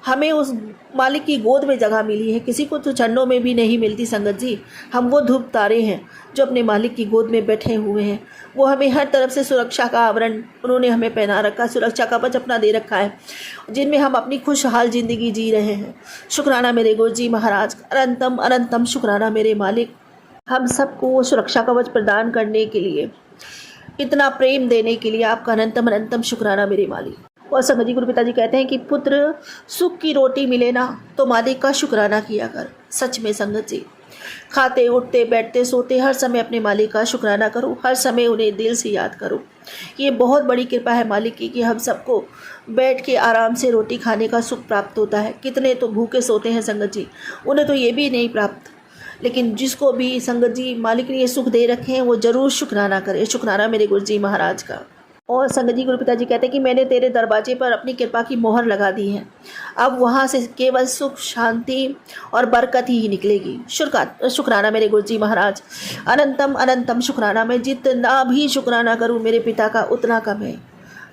हमें उस मालिक की गोद में जगह मिली है, किसी को तो चरणों में भी नहीं मिलती संगत जी। हम वो ध्रुव तारे हैं जो अपने मालिक की गोद में बैठे हुए हैं। वो हमें हर तरफ से सुरक्षा का आवरण उन्होंने हमें पहना रखा, सुरक्षा का कवच अपना दे रखा है, जिनमें हम अपनी खुशहाल ज़िंदगी जी रहे हैं। शुक्राना मेरे गुरु जी महाराज, अनंतम अनंतम शुक्राना मेरे मालिक, हम सबको वो सुरक्षा कवच प्रदान करने के लिए, इतना प्रेम देने के लिए आपका अनंतम अनंतम शुक्राना मेरे मालिक। और संगत जी, गुरु पिताजी कहते हैं कि पुत्र सुख की रोटी मिले ना, तो मालिक का शुक्राना किया कर। सच में संगत जी, खाते उठते बैठते सोते हर समय अपने मालिक का शुक्राना करो, हर समय उन्हें दिल से याद करो। ये बहुत बड़ी कृपा है मालिक की कि हम सबको बैठ के आराम से रोटी खाने का सुख प्राप्त होता है। कितने तो भूखे सोते हैं संगत जी, उन्हें तो ये भी नहीं प्राप्त। लेकिन जिसको भी संगत जी मालिक ने ये सुख दे रखे हैं, वो ज़रूर शुक्राना करे। शुक्राना मेरे गुरु जी महाराज का। और संगत जी, गुरु पिताजी कहते हैं कि मैंने तेरे दरवाजे पर अपनी कृपा की मोहर लगा दी है, अब वहाँ से केवल सुख, शांति और बरकत ही निकलेगी। शुक्राना मेरे गुरु जी महाराज, अनंतम अनंतम शुक्राना। मैं जितना भी शुक्राना करूँ मेरे पिता का उतना कम है।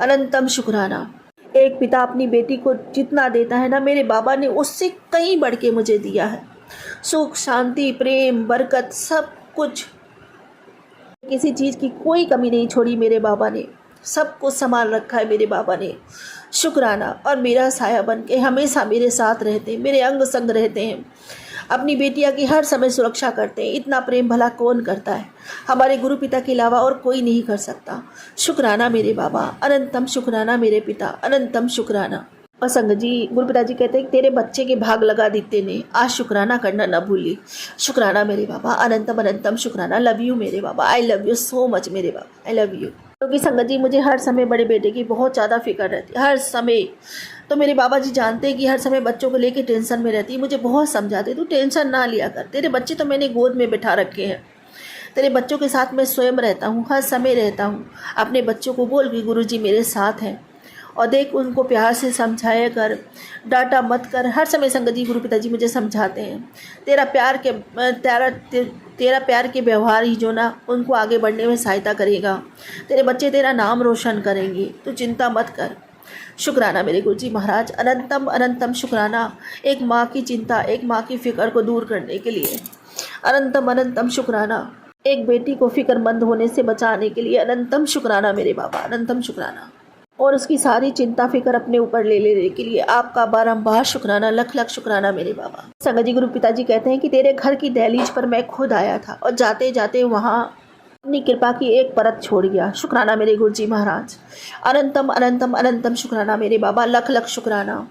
अनंतम शुक्राना। एक पिता अपनी बेटी को जितना देता है ना, मेरे बाबा ने उससे कहीं बढ़ के मुझे दिया है। सुख, शांति, प्रेम, बरकत, सब कुछ, किसी चीज़ की कोई कमी नहीं छोड़ी मेरे बाबा ने, सब कुछ संभाल रखा है मेरे बाबा ने। शुक्राना। और मेरा साया बन के हमेशा मेरे साथ रहते हैं, मेरे अंग संग रहते हैं, अपनी बेटियां की हर समय सुरक्षा करते हैं। इतना प्रेम भला कौन करता है? हमारे गुरु पिता के अलावा और कोई नहीं कर सकता। शुक्राना मेरे बाबा, अनंतम शुक्राना मेरे पिता, अनंतम शुक्राना। और संगत जी, गुरु पिताजी कहते हैं तेरे बच्चे के भाग लगा देते ने, आज शुक्राना करना न भूली। शुक्राना मेरे बाबा, अनंतम अनंतम शुक्राना। लव यू मेरे बाबा, I love you so much मेरे बाबा, आई लव यू। क्योंकि संगत जी, मुझे हर समय बड़े बेटे की बहुत ज़्यादा फिक्र रहती है, हर समय। तो मेरे बाबा जी जानते हैं कि हर समय बच्चों को लेके टेंशन में रहती है। मुझे बहुत समझाते, तू टेंशन ना लिया कर, तेरे बच्चे तो मैंने गोद में बिठा रखे हैं, तेरे बच्चों के साथ मैं स्वयं रहता हूँ, हर समय रहता हूँ। अपने बच्चों को बोल कि गुरुजी मेरे साथ हैं, और देख उनको प्यार से समझाया कर, डांटा मत कर। हर समय संगत जी, गुरु पिताजी मुझे समझाते हैं, तेरा प्यार के व्यवहार ही जो ना उनको आगे बढ़ने में सहायता करेगा। तेरे बच्चे तेरा नाम रोशन करेंगे, तो चिंता मत कर। शुक्राना मेरे गुरुजी महाराज, अनंतम अनंतम शुक्राना। एक माँ की चिंता, एक माँ की फिक्र को दूर करने के लिए अनंतम अनंतम शुक्राना। एक बेटी को फिक्रमंद होने से बचाने के लिए अनंतम शुक्राना मेरे बाबा, अनंतम शुक्राना। और उसकी सारी चिंता फिक्र अपने ऊपर ले लेने के लिए आपका बारंबार शुक्राना, लख लख शुक्राना मेरे बाबा। संगत जी, गुरु पिताजी कहते हैं कि तेरे घर की दहलीज पर मैं खुद आया था, और जाते जाते वहाँ अपनी कृपा की एक परत छोड़ गया। शुक्राना मेरे गुरुजी महाराज, अनंतम अनंतम अनंतम शुक्राना मेरे बाबा, लख लख शुक्राना।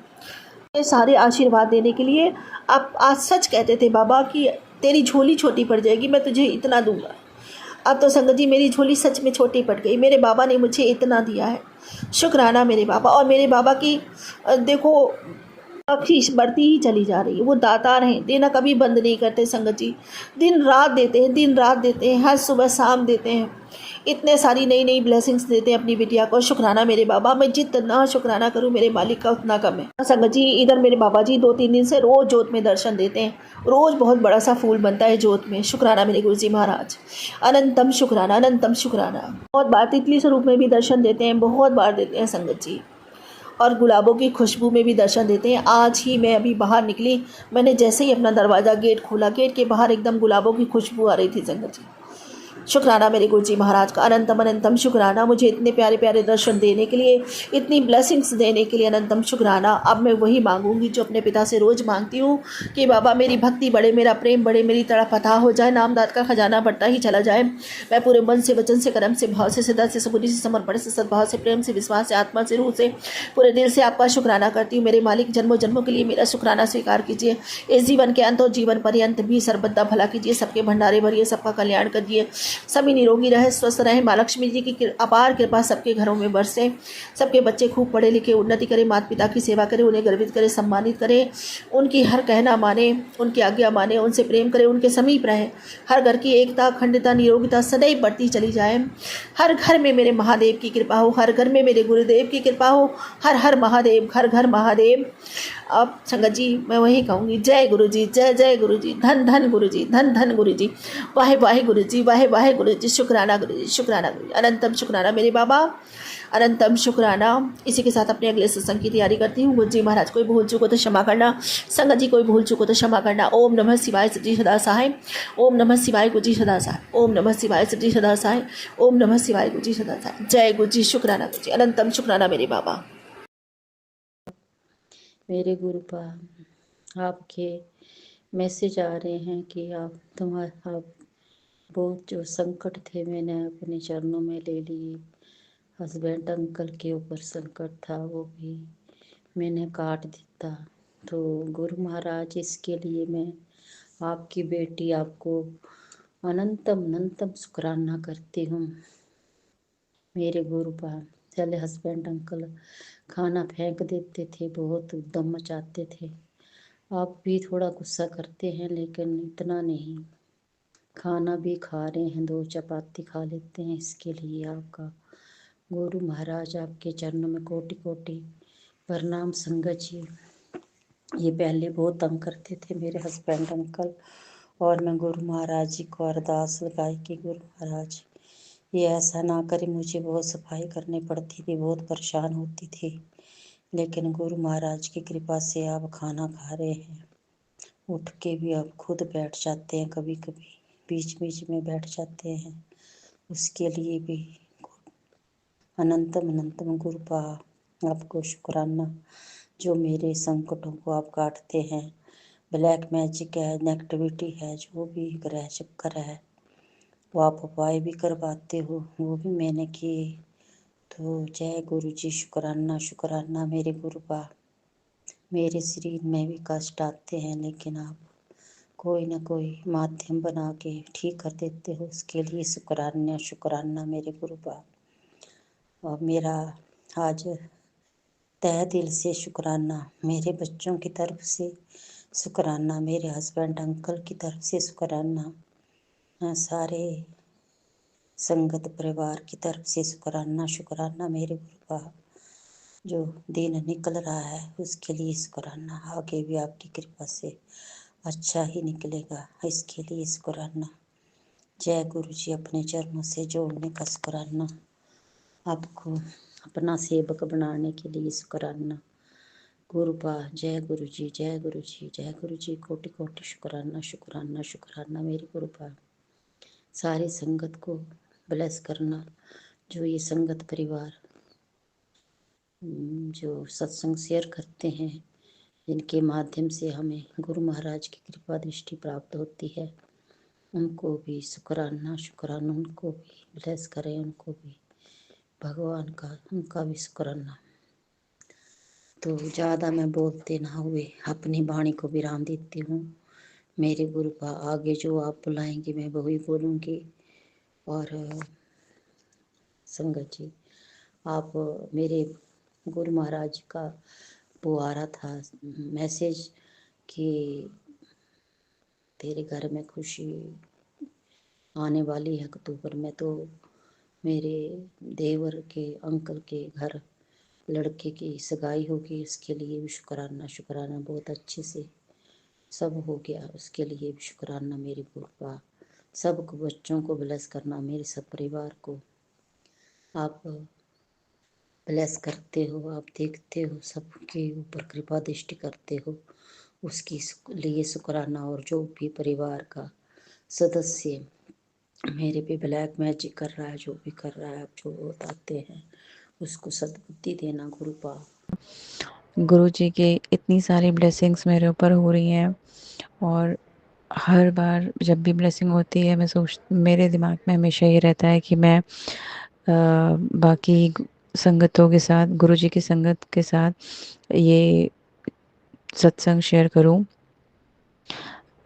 ये सारे आशीर्वाद देने के लिए आप आज सच कहते थे बाबा कि तेरी झोली छोटी पड़ जाएगी, मैं तुझे इतना दूंगा। अब तो संगत जी, मेरी झोली सच में छोटी पड़ गई, मेरे बाबा ने मुझे इतना दिया है। शुक्राना मेरे बाबा। और मेरे बाबा की देखो, बख्शीश बढ़ती ही चली जा रही है। वो दातार हैं, देना कभी बंद नहीं करते संगत जी। दिन रात देते हैं, दिन रात देते हैं, हर सुबह शाम देते हैं। इतने सारी नई नई ब्लेसिंग्स देते हैं अपनी बिटिया को। शुक्राना मेरे बाबा, मैं जितना शुक्राना करूं मेरे मालिक का उतना कम है। संगत जी इधर मेरे बाबा जी 2-3 दिन से रोज जोत में दर्शन देते हैं। रोज बहुत बड़ा सा फूल बनता है जोत में। शुक्राना मेरे गुरु जी महाराज, अनंतम शुक्राना, अनंतम शुक्राना। बहुत बार तितली स्वरूप में भी दर्शन देते हैं, बहुत बार देते हैं संगत जी। और गुलाबों की खुशबू में भी दर्शन देते हैं। आज ही मैं अभी बाहर निकली, मैंने जैसे ही अपना दरवाज़ा गेट खोला, गेट के बाहर एकदम गुलाबों की खुशबू आ रही थी संगत जी। शुक्राना मेरे गुरु जी महाराज का, अनंतम अनंतम शुक्राना, मुझे इतने प्यारे प्यारे दर्शन देने के लिए, इतनी ब्लेसिंग्स देने के लिए अनंतम शुक्राना। अब मैं वही मांगूंगी जो अपने पिता से रोज़ मांगती हूँ कि बाबा मेरी भक्ति बढ़े, मेरा प्रेम बढ़े, मेरी तड़प अथाह हो जाए, नामदात का खजाना बढ़ता ही चला जाए। मैं पूरे मन से, वचन से, कर्म से, भाव से, सिद्धा से, सबूरी से, समर्पण से, सद्भाव से, प्रेम से, विश्वास से, आत्मा से, रूह से, पूरे दिल से आपका शुक्राना करती हूँ। मेरे मालिक जन्मों जन्मों के लिए मेरा शुक्राना स्वीकार कीजिए। इस जीवन के अंत और जीवन पर्यंत भी सर्वदा भला कीजिए, सबके भंडारे भरिए, सबका कल्याण करिए, सभी निरोगी रहे, स्वस्थ रहे। माँ लक्ष्मी जी की अपार कृपा सबके घरों में बरसे, सबके बच्चे खूब पढ़े लिखे, उन्नति करें, माता पिता की सेवा करें, उन्हें गर्वित करें, सम्मानित करें, उनकी हर कहना माने, उनकी आज्ञा माने, उनसे प्रेम करें, उनके समीप रहें। हर घर की एकता, अखंडता, निरोगिता सदैव बढ़ती चली जाए। हर घर में मेरे महादेव की कृपा हो, हर घर में मेरे गुरुदेव की कृपा हो। हर हर महादेव, घर घर महादेव। अब संगत जी मैं वही कहूँगी, जय गुरु जी, जय जय गुरु जी, धन धन गुरु जी, धन धन गुरु जी, वाहे वाहे गुरु जी, वाहे वाहे गुरु जी, शुक्राना गुरु जी, शुक्राना गुरु जी, अनंतम शुक्राना मेरे बाबा, अनंतम शुक्राना। इसी के साथ अपने अगले सत्संग की तैयारी करती हूँ। गुरु जी महाराज कोई भूल चूक हो तो क्षमा करना, संगत जी कोई भूल चूक हो तो क्षमा करना। ओम नमः शिवाय सच्ची सदा सहाय, ओम नमः शिवाय गुरु जी सदा सहाय, ओम नमः शिवाय सच्ची सदा सहाय, ओम नमः शिवाय गुरु जी सदा सहाय। जय गुरु जी, शुक्राना गुरु जी, अनंतम शुक्राना मेरे बाबा। मेरे गुरुपा आपके मैसेज आ रहे हैं कि आप बहुत जो संकट थे मैंने अपने चरणों में ले लिए। हस्बैंड अंकल के ऊपर संकट था, वो भी मैंने काट दिया। तो गुरु महाराज इसके लिए मैं आपकी बेटी आपको अनंतम अनंतम शुक्राना करती हूँ। मेरे गुरुपा पहले हस्बैंड अंकल खाना फेंक देते थे, बहुत उद्दम मचाते थे। आप भी थोड़ा गुस्सा करते हैं लेकिन इतना नहीं, खाना भी खा रहे हैं, 2 चपाती खा लेते हैं। इसके लिए आपका गुरु महाराज आपके चरणों में कोटि कोटि प्रणाम। संगत जी ये पहले बहुत तंग करते थे मेरे हस्बैंड अंकल, और मैं गुरु महाराज जी को अरदास लगाई कि गुरु महाराज ये ऐसा ना करे। मुझे बहुत सफाई करनी पड़ती थी, बहुत परेशान होती थी, लेकिन गुरु महाराज की कृपा से आप खाना खा रहे हैं। उठ के भी आप खुद बैठ जाते हैं, कभी कभी बीच बीच में बैठ जाते हैं। उसके लिए भी अनंतम अनंतम गुरुपा आपको शुक्राना, जो मेरे संकटों को आप काटते हैं। ब्लैक मैजिक है, नेगेटिविटी है, जो भी ग्रह चक्कर है वो आप उपाय भी करवाते हो, वो भी मैंने किए। तो जय गुरु जी, शुक्राना शुक्राना मेरे गुरुपा। मेरे शरीर में भी कष्ट आते हैं लेकिन आप कोई ना कोई माध्यम बना के ठीक कर देते हो, उसके लिए शुक्राना शुक्राना मेरे गुरुपा। और मेरा आज तहे दिल से शुक्राना, मेरे बच्चों की तरफ से शुक्राना, मेरे हस्बैंड अंकल की तरफ से शुक्राना, सारे संगत परिवार की तरफ से शुक्राना शुक्राना मेरे गुरुपा। जो दिन निकल रहा है उसके लिए शुक्राना, आगे भी आपकी कृपा से अच्छा ही निकलेगा, इसके लिए शुक्राना। जय गुरु जी, अपने चरणों से जोड़ने का शुक्राना, आपको अपना सेवक बनाने के लिए शुक्राना गुरुपा। जय गुरु जी, जय गुरु जी, जय गुरु जी, कोटि कोटि शुक्राना शुक्राना शुक्राना मेरे गुरुपा। सारी संगत को ब्लेस करना, जो ये संगत परिवार जो सत्संग शेयर करते हैं, जिनके माध्यम से हमें गुरु महाराज की कृपा दृष्टि प्राप्त होती है, उनको भी शुक्राना शुक्राना, उनको भी ब्लेस करें, उनको भी भगवान का, उनका भी शुक्राना। तो ज़्यादा मैं बोलते ना हुए अपनी वाणी को विराम देती हूँ। मेरे गुरु का आगे जो आप बुलाएंगे मैं वही बोलूँगी। और संगत जी आप मेरे गुरु महाराज का वो आ रहा था मैसेज कि तेरे घर में खुशी आने वाली है अक्टूबर में। तो मेरे देवर के अंकल के घर लड़के की सगाई होगी, इसके लिए भी शुक्राना शुक्राना। बहुत अच्छे से सब हो गया, उसके लिए भी शुक्राना। मेरी बुआ सबको, बच्चों को ब्लेस करना, मेरे सब परिवार को आप ब्लेस करते हो, आप देखते हो, सबके ऊपर कृपा दृष्टि करते हो, उसकी लिए शुक्राना। और जो भी परिवार का सदस्य मेरे पे ब्लैक मैजिक कर रहा है, जो भी कर रहा है, आप जो बताते हैं उसको सद्बुद्धि देना गुरुपा। गुरु जी की इतनी सारी ब्लेसिंग्स मेरे ऊपर हो रही हैं, और हर बार जब भी ब्लेसिंग होती है मेरे दिमाग में हमेशा ये रहता है कि मैं बाकी संगतों के साथ, गुरु जी की संगत के साथ ये सत्संग शेयर करूं।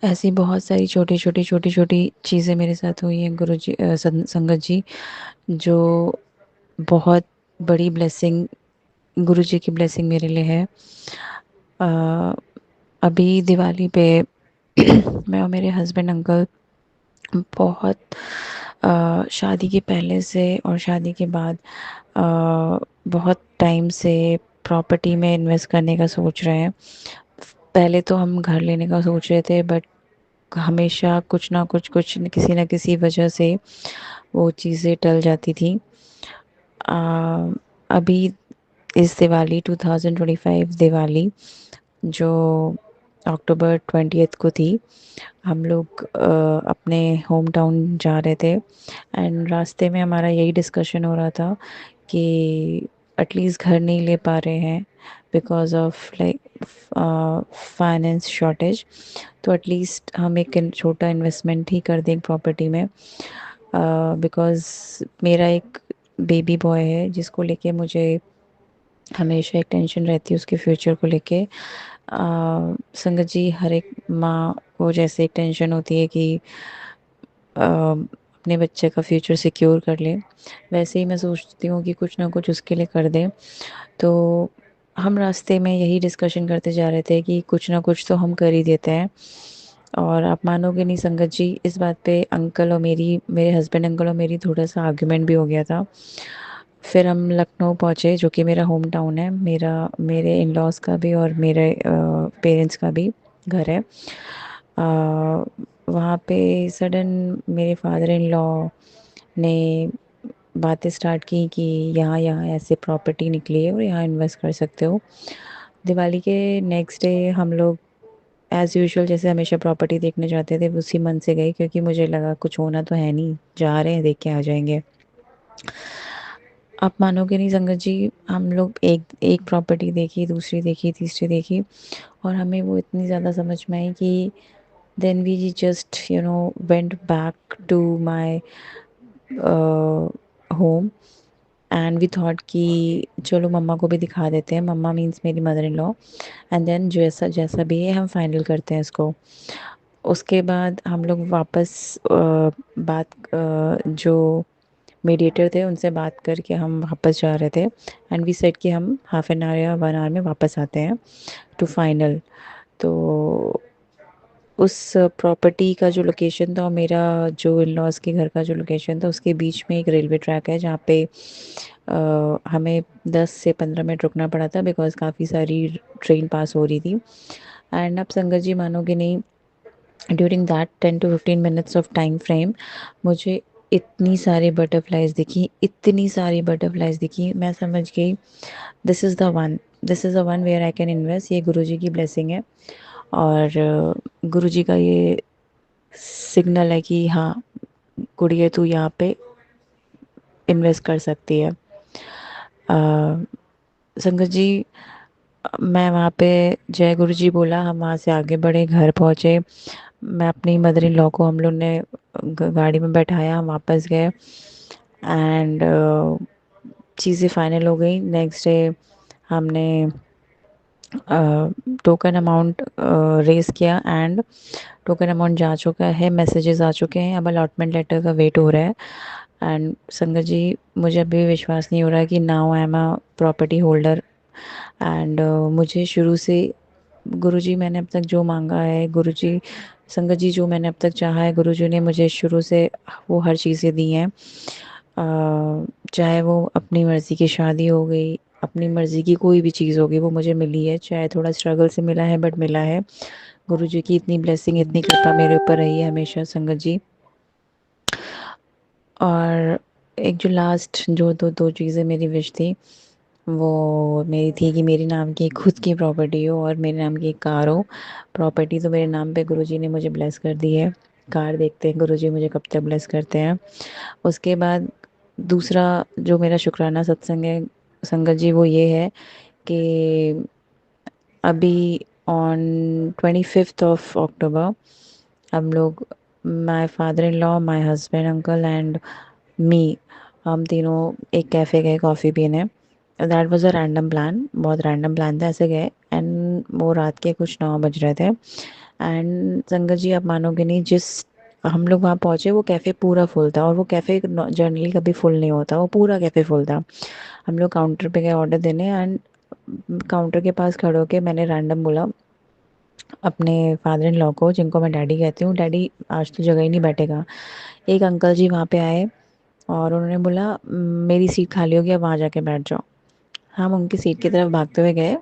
ऐसी बहुत सारी छोटी छोटी चीज़ें मेरे साथ हुई हैं गुरु जी, संगत जी, जो बहुत बड़ी ब्लेसिंग, गुरु जी की ब्लेसिंग मेरे लिए है। अभी दिवाली पे मैं और मेरे हस्बैंड अंकल बहुत शादी के पहले से और शादी के बाद बहुत टाइम से प्रॉपर्टी में इन्वेस्ट करने का सोच रहे हैं। पहले तो हम घर लेने का सोच रहे थे, बट हमेशा कुछ ना कुछ किसी ना किसी वजह से वो चीज़ें टल जाती थी। अभी इस दिवाली 2025 दिवाली जो अक्टूबर 20th को थी, हम लोग अपने होम टाउन जा रहे थे, एंड रास्ते में हमारा यही डिस्कशन हो रहा था कि एटलीस्ट घर नहीं ले पा रहे हैं because of like finance shortage. तो एटलीस्ट हम एक छोटा इन्वेस्टमेंट ही कर दें प्रॉपर्टी में, बिकॉज मेरा एक बेबी बॉय है जिसको लेके मुझे हमेशा एक टेंशन रहती है उसके फ्यूचर को लेके। संगत जी, हर एक माँ को जैसे एक टेंशन होती है कि अपने बच्चे का फ्यूचर सिक्योर कर ले, वैसे ही मैं सोचती हूँ कि कुछ ना कुछ उसके लिए कर दें। तो हम रास्ते में यही डिस्कशन करते जा रहे थे कि कुछ ना कुछ तो हम कर ही देते हैं। और आप मानोगे नहीं संगत जी, इस बात पे अंकल और मेरे हस्बैंड अंकल और मेरी थोड़ा सा आर्ग्यूमेंट भी हो गया था। फिर हम लखनऊ पहुँचे, जो कि मेरा होम टाउन है, मेरे इन लॉज़ का भी और मेरे पेरेंट्स का भी घर है। वहाँ पे सडन मेरे फादर इन लॉ ने बातें स्टार्ट की कि यहाँ यहाँ ऐसे प्रॉपर्टी निकली है और यहाँ इन्वेस्ट कर सकते हो। दिवाली के नेक्स्ट डे हम लोग एज़ यूजुअल जैसे हमेशा प्रॉपर्टी देखने जाते थे, उसी मन से गए, क्योंकि मुझे लगा कुछ होना तो है नहीं, जा रहे हैं देख के आ जाएंगे। आप मानोगे नहीं संगत जी, हम लोग एक एक प्रॉपर्टी देखी, दूसरी देखी, तीसरी देखी, और हमें वो इतनी ज़्यादा समझ में आई कि then we just went back to my home, and we thought कि चलो मम्मा को भी दिखा देते हैं, मम्मा मीन्स मेरी mother in law, and then जैसा जैसा भी है हम फाइनल करते हैं इसको। उसके बाद हम लोग वापस जो मीडिएटर थे उनसे बात करके हम वापस जा रहे थे, एंड वी सेड कि हम हाफ एन आवर या 1 आवर में वापस आते हैं टू फाइनल। तो उस प्रॉपर्टी का जो लोकेशन था और मेरा जो इन लॉज़ के घर का जो लोकेशन था, उसके बीच में एक रेलवे ट्रैक है जहाँ पे हमें 10 से 15 मिनट रुकना पड़ा था, बिकॉज़ काफ़ी सारी ट्रेन पास हो रही थी। एंड आप संगत जी मानोगे नहीं, during that 10 to 15 minutes of time frame मुझे इतनी सारी बटरफ्लाइज दिखी, इतनी सारी बटरफ्लाइज दिखी, मैं समझ गई this is the one where I can invest. ये गुरुजी की ब्लेसिंग है, और गुरुजी का ये सिग्नल है कि हाँ गुड़िया तू यहाँ पे इन्वेस्ट कर सकती है। संगत जी, मैं वहाँ पे जय गुरु जी बोला, हम वहाँ से आगे बढ़े, घर पहुँचे, मैं अपनी मदर इन लॉ को हम लोग ने गाड़ी में बैठाया, हम वापस गए, एंड चीज़ें फाइनल हो गई। नेक्स्ट डे हमने टोकन अमाउंट रेज़ किया, एंड टोकन अमाउंट जा चुका है, मैसेजेस आ चुके हैं, अब अलॉटमेंट लेटर का वेट हो रहा है। एंड संगत जी, मुझे अभी विश्वास नहीं हो रहा है कि now I am a property holder. And मुझे शुरू से गुरुजी मैंने अब तक जो मांगा है, गुरुजी संगत जी जो मैंने अब तक चाहा है, गुरुजी ने मुझे शुरू से वो हर चीज़ें दी हैं। चाहे वो अपनी मर्ज़ी की शादी हो गई, अपनी मर्ज़ी की कोई भी चीज़ होगी, वो मुझे मिली है। चाहे थोड़ा स्ट्रगल से मिला है, बट मिला है। गुरुजी की इतनी ब्लेसिंग, इतनी कृपा मेरे ऊपर रही है हमेशा संगत जी। और एक जो लास्ट जो दो चीज़ें मेरी विश थी, वो मेरी थी कि मेरे नाम की खुद की प्रॉपर्टी हो और मेरे नाम की एक कार हो। प्रॉपर्टी तो मेरे नाम पे गुरुजी ने मुझे ब्लेस कर दी है। कार देखते हैं गुरुजी मुझे कब तक ब्लेस करते हैं। उसके बाद दूसरा जो मेरा शुक्राना सत्संग है संगत जी, वो ये है कि अभी ऑन 25th ऑफ अक्टूबर हम लोग, my father in law, my husband, uncle and me, हम तीनों एक कैफ़े गए कॉफ़ी पीने। That was a random plan, बहुत रैंडम प्लान था, ऐसे गए। एंड वो रात के कुछ 9 बज रहे थे। एंड संगत जी आप मानोगे नहीं, जिस हम लोग वहाँ पहुँचे वो कैफ़े पूरा फुल था। और वो कैफ़े जनरली कभी फुल नहीं होता, वो पूरा कैफ़े फुल था। हम लोग काउंटर पे गए ऑर्डर देने, एंड काउंटर के पास खड़े होके मैंने रैंडम बोला अपने फादर इन लॉ को, जिनको मैं डैडी कहती हूँ, डैडी आज तो जगह ही नहीं बैठेगा। एक अंकल जी वहाँ पे आए और उन्होंने बोला मेरी सीट खाली हो गई, अब वहाँ जाके बैठ जाओ। हम उनकी सीट की तरफ भागते हुए गए।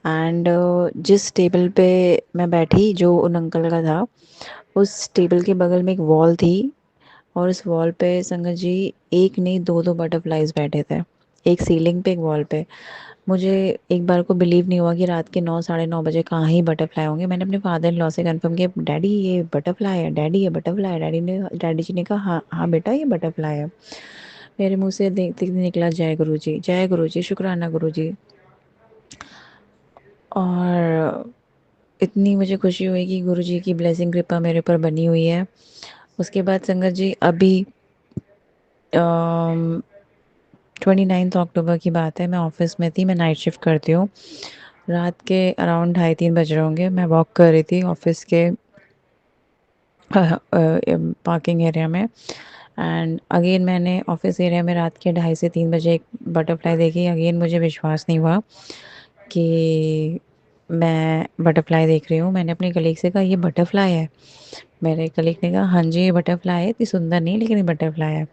एंड जिस टेबल पे मैं बैठी जो उन अंकल का था, उस टेबल के बगल में एक वॉल थी। और उस वॉल पे संगत जी एक नहीं दो दो बटरफ्लाइज बैठे थे, एक सीलिंग पे एक वॉल पे। मुझे एक बार को बिलीव नहीं हुआ कि रात के 9 साढ़े 9 बजे कहाँ ही बटरफ्लाई होंगे। मैंने अपने फादर इन लॉ से कंफर्म किया, डैडी ये बटरफ्लाई है, डैडी ये बटरफ्लाई है। डैडी जी ने कहा हाँ हाँ बेटा ये बटरफ्लाई है। मेरे मुंह से देखते ही निकला जय गुरु जी, जय गुरु जी, शुक्राना गुरु जी। और इतनी मुझे खुशी हुई कि गुरु जी की ब्लेसिंग कृपा मेरे ऊपर बनी हुई है। उसके बाद संगत जी अभी 29 अक्टूबर की बात है, मैं ऑफिस में थी, मैं नाइट शिफ्ट करती हूँ। रात के अराउंड 2:30 बज रहे होंगे, मैं वॉक कर रही थी ऑफिस के पार्किंग एरिया में। एंड अगेन मैंने ऑफिस एरिया में रात के 2:30 से 3 बजे एक बटरफ्लाई देखी। अगेन मुझे विश्वास नहीं हुआ कि मैं बटरफ्लाई देख रही हूँ। मैंने अपने कलीग से कहा ये बटरफ्लाई है। मेरे कलीग ने कहा हाँ जी ये बटरफ्लाई है, इतनी सुंदर नहीं लेकिन ये बटरफ्लाई है।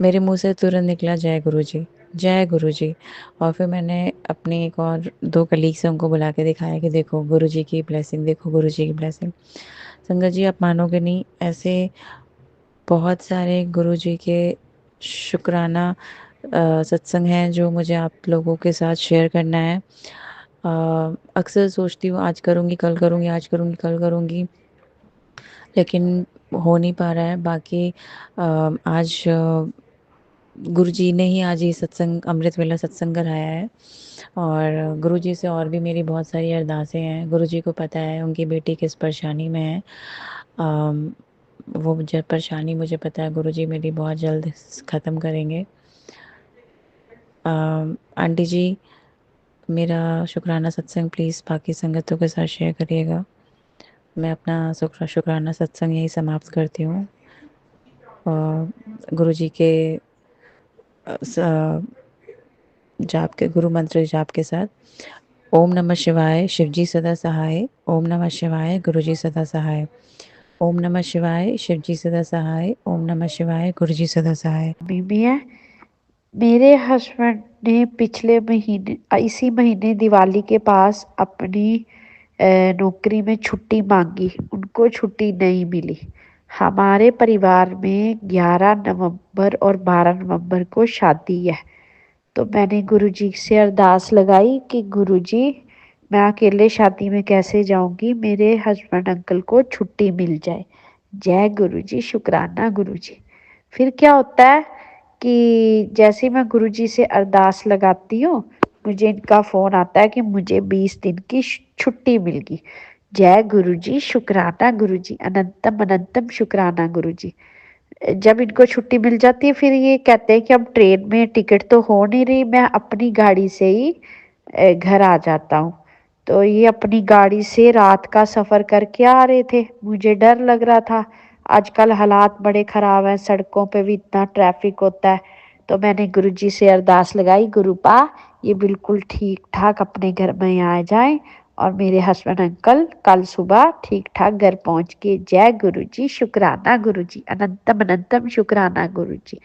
मेरे मुंह से तुरंत निकला जय गुरु जी, जय गुरु जी। और फिर मैंने अपने एक और 2 कलीग से उनको बुला के दिखाया कि देखो गुरु जी की ब्लेसिंग, देखो गुरु जी की ब्लेसिंग। संगत जी आप मानोगे नहीं, ऐसे बहुत सारे गुरु जी के शुक्राना सत्संग हैं जो मुझे आप लोगों के साथ शेयर करना है। अक्सर सोचती हूँ आज करूँगी कल करूँगी, आज करूँगी कल करूँगी, लेकिन हो नहीं पा रहा है। बाकी आज गुरुजी ने ही आज ये सत्संग, अमृत वेला सत्संग कराया है। और गुरुजी से और भी मेरी बहुत सारी अरदासें हैं। गुरुजी को पता है उनकी बेटी किस परेशानी में है। वो जब परेशानी मुझे पता है गुरुजी मेरी बहुत जल्द ख़त्म करेंगे। आंटी जी मेरा शुक्राना सत्संग प्लीज़ बाकी संगतों के साथ शेयर करिएगा। मैं अपना शुक्राना सत्संग यही समाप्त करती हूँ। गुरुजी के जाप के, गुरु मंत्र जाप के साथ, ओम नमः शिवाय, शिवजी सदा सहाय। ओम नमः शिवाय, गुरुजी सदा सहाय। ओम नमः शिवाय, शिवजी सदा सहाय। ओम नमः शिवाय, गुरुजी सदा सहाय। बीबी है। मेरे हस्बैंड ने पिछले महीने, इसी महीने दिवाली के पास अपनी नौकरी में छुट्टी मांगी, उनको छुट्टी नहीं मिली। हमारे परिवार में 11 नवंबर और 12 नवंबर को शादी है, तो मैंने गुरुजी से अरदास लगाई कि गुरुजी मैं अकेले शादी में कैसे जाऊंगी, मेरे हस्बैंड अंकल को छुट्टी मिल जाए। जय गुरुजी, शुक्राना गुरुजी। फिर क्या होता है कि जैसे मैं गुरुजी से अरदास लगाती हूँ, मुझे इनका फ़ोन आता है कि मुझे 20 दिन की छुट्टी मिल गई। जय गुरुजी, शुक्राना गुरुजी, अनंतम अनंतम शुक्राना गुरुजी। जब इनको छुट्टी मिल जाती है फिर ये कहते हैं कि अब ट्रेन में टिकट तो हो नहीं रही, मैं अपनी गाड़ी से ही घर आ जाता हूँ। तो ये अपनी गाड़ी से रात का सफ़र करके आ रहे थे। मुझे डर लग रहा था, आजकल हालात बड़े ख़राब हैं, सड़कों पे भी इतना ट्रैफिक होता है। तो मैंने गुरुजी से अरदास लगाई, गुरुपा ये बिल्कुल ठीक ठाक अपने घर में आ जाए और मेरे हस्बैंड अंकल कल सुबह ठीक ठाक घर पहुंच के। जय गुरु जी, शुक्राना गुरु जी, अनंतम अनंतम शुक्राना गुरु जी।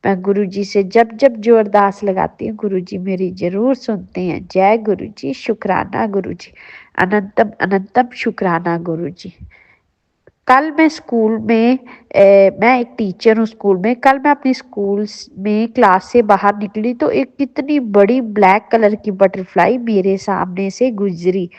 मैं गुरु जी से जब जब जो अरदास लगाती हूँ गुरु जी मेरी जरूर सुनते हैं। जय गुरु जी, शुक्राना गुरु जी, अनंतम अनंतम शुक्राना गुरु जी। कल मैं स्कूल में मैं एक टीचर हूँ स्कूल में। कल मैं अपनी स्कूल में क्लास से बाहर निकली तो एक कितनी बड़ी ब्लैक कलर की बटरफ्लाई मेरे सामने से गुजरी।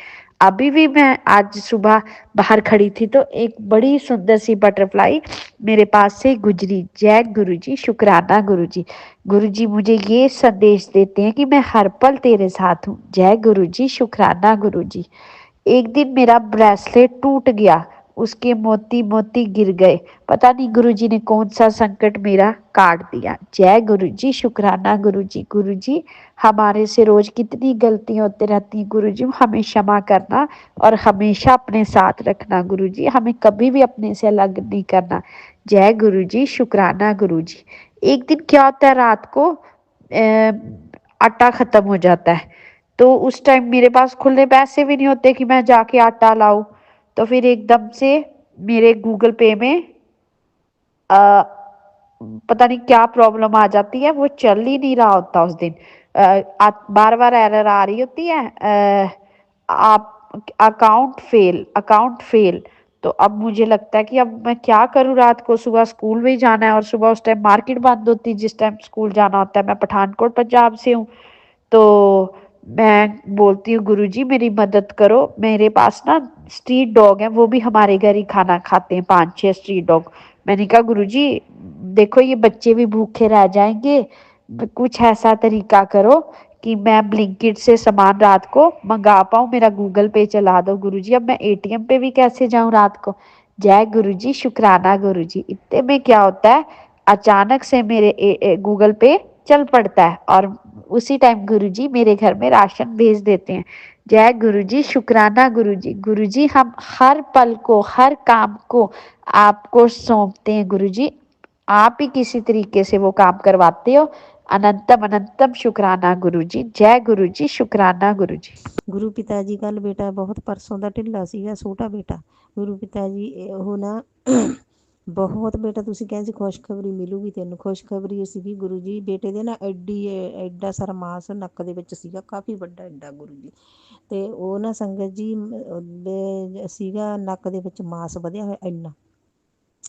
अभी भी मैं आज सुबह बाहर खड़ी थी तो एक बड़ी सुंदर सी बटरफ्लाई मेरे पास से गुजरी। जय गुरु जी, शुक्राना गुरु जी। गुरु जी मुझे ये संदेश देते हैं कि मैं हर पल तेरे साथ हूँ। जय गुरु जी, शुक्राना गुरु जी। एक दिन मेरा ब्रेसलेट टूट गया, उसके मोती मोती गिर गए। पता नहीं गुरुजी ने कौन सा संकट मेरा काट दिया। जय गुरु जी, शुक्राना गुरु जी। गुरु जी हमारे से रोज कितनी गलतियां होती रहती हैं गुरु जी, हमें क्षमा करना और हमेशा अपने साथ रखना गुरु जी, हमें कभी भी अपने से अलग नहीं करना। जय गुरु जी, शुक्राना गुरु जी। एक दिन क्या होता है, रात को आटा खत्म हो जाता है तो उस टाइम मेरे पास खुले पैसे भी नहीं होते कि मैं जाके आटा लाऊं। तो फिर एकदम से मेरे गूगल पे में आ, पता नहीं क्या प्रॉब्लम आ जाती है, वो चल ही नहीं रहा होता उस दिन। बार बार एरर आ रही होती है, आप अकाउंट फेल। तो अब मुझे लगता है कि अब मैं क्या करूं, रात को सुबह स्कूल भी जाना है और सुबह उस टाइम मार्केट बंद होती है जिस टाइम स्कूल जाना होता है। मैं पठानकोट पंजाब से हूँ तो मैं बोलती हूँ गुरुजी मेरी मदद करो। मेरे पास ना स्ट्रीट डॉग है, वो भी हमारे घर ही खाना खाते हैं, 5-6 स्ट्रीट डॉग। मैंने कहा गुरुजी देखो ये बच्चे भी भूखे रह जाएंगे, कुछ ऐसा तरीका करो कि मैं ब्लिंकिट से सामान रात को मंगा पाऊँ, मेरा गूगल पे चला दो गुरुजी। अब मैं एटीएम पे भी कैसे जाऊं रात को। जय गुरुजी, शुक्राना गुरुजी। इतने में क्या होता है, अचानक से मेरे गूगल पे चल पड़ता है और उसी टाइम गुरुजी मेरे घर में राशन भेज देते हैं। जय गुरुजी, शुक्राना गुरुजी। गुरुजी हम हर पल को हर काम को आपको सौंपते हैं गुरुजी, आप ही किसी तरीके से वो काम करवाते हो। अनंतम अनंतम शुक्राना गुरुजी। जय गुरुजी, शुक्राना गुरुजी। ਗੁਰੂ ਪਿਤਾ ਜੀ ਕੱਲ ਬੇਟਾ ਬਹੁਤ ਪਰਸੋਂ ਦਾ ਢਿੱਲਾ ਸੀਗਾ, ਛੋਟਾ ਬੇਟਾ। ਗੁਰੂ ਪਿਤਾ ਜੀ ਉਹ ਨਾ ਬਹੁਤ ਬੇਟਾ ਤੁਸੀਂ ਕਹਿੰਦੇ ਸੀ ਖੁਸ਼ਖਬਰੀ ਮਿਲੂਗੀ ਤੈਨੂੰ। ਖੁਸ਼ਖਬਰੀ ਇਹ ਸੀਗੀ ਗੁਰੂ ਜੀ, ਬੇਟੇ ਦੇ ਨਾ ਐਡਾ ਸਾਰਾ ਮਾਸ ਨੱਕ ਦੇ ਵਿੱਚ ਸੀਗਾ, ਕਾਫੀ ਵੱਡਾ ਐਡਾ ਗੁਰੂ ਜੀ। ਅਤੇ ਉਹ ਨਾ ਸੰਗਤ ਜੀ ਸੀਗਾ ਨੱਕ ਦੇ ਵਿੱਚ ਮਾਸ ਵਧਿਆ ਹੋਇਆ ਇੰਨਾ।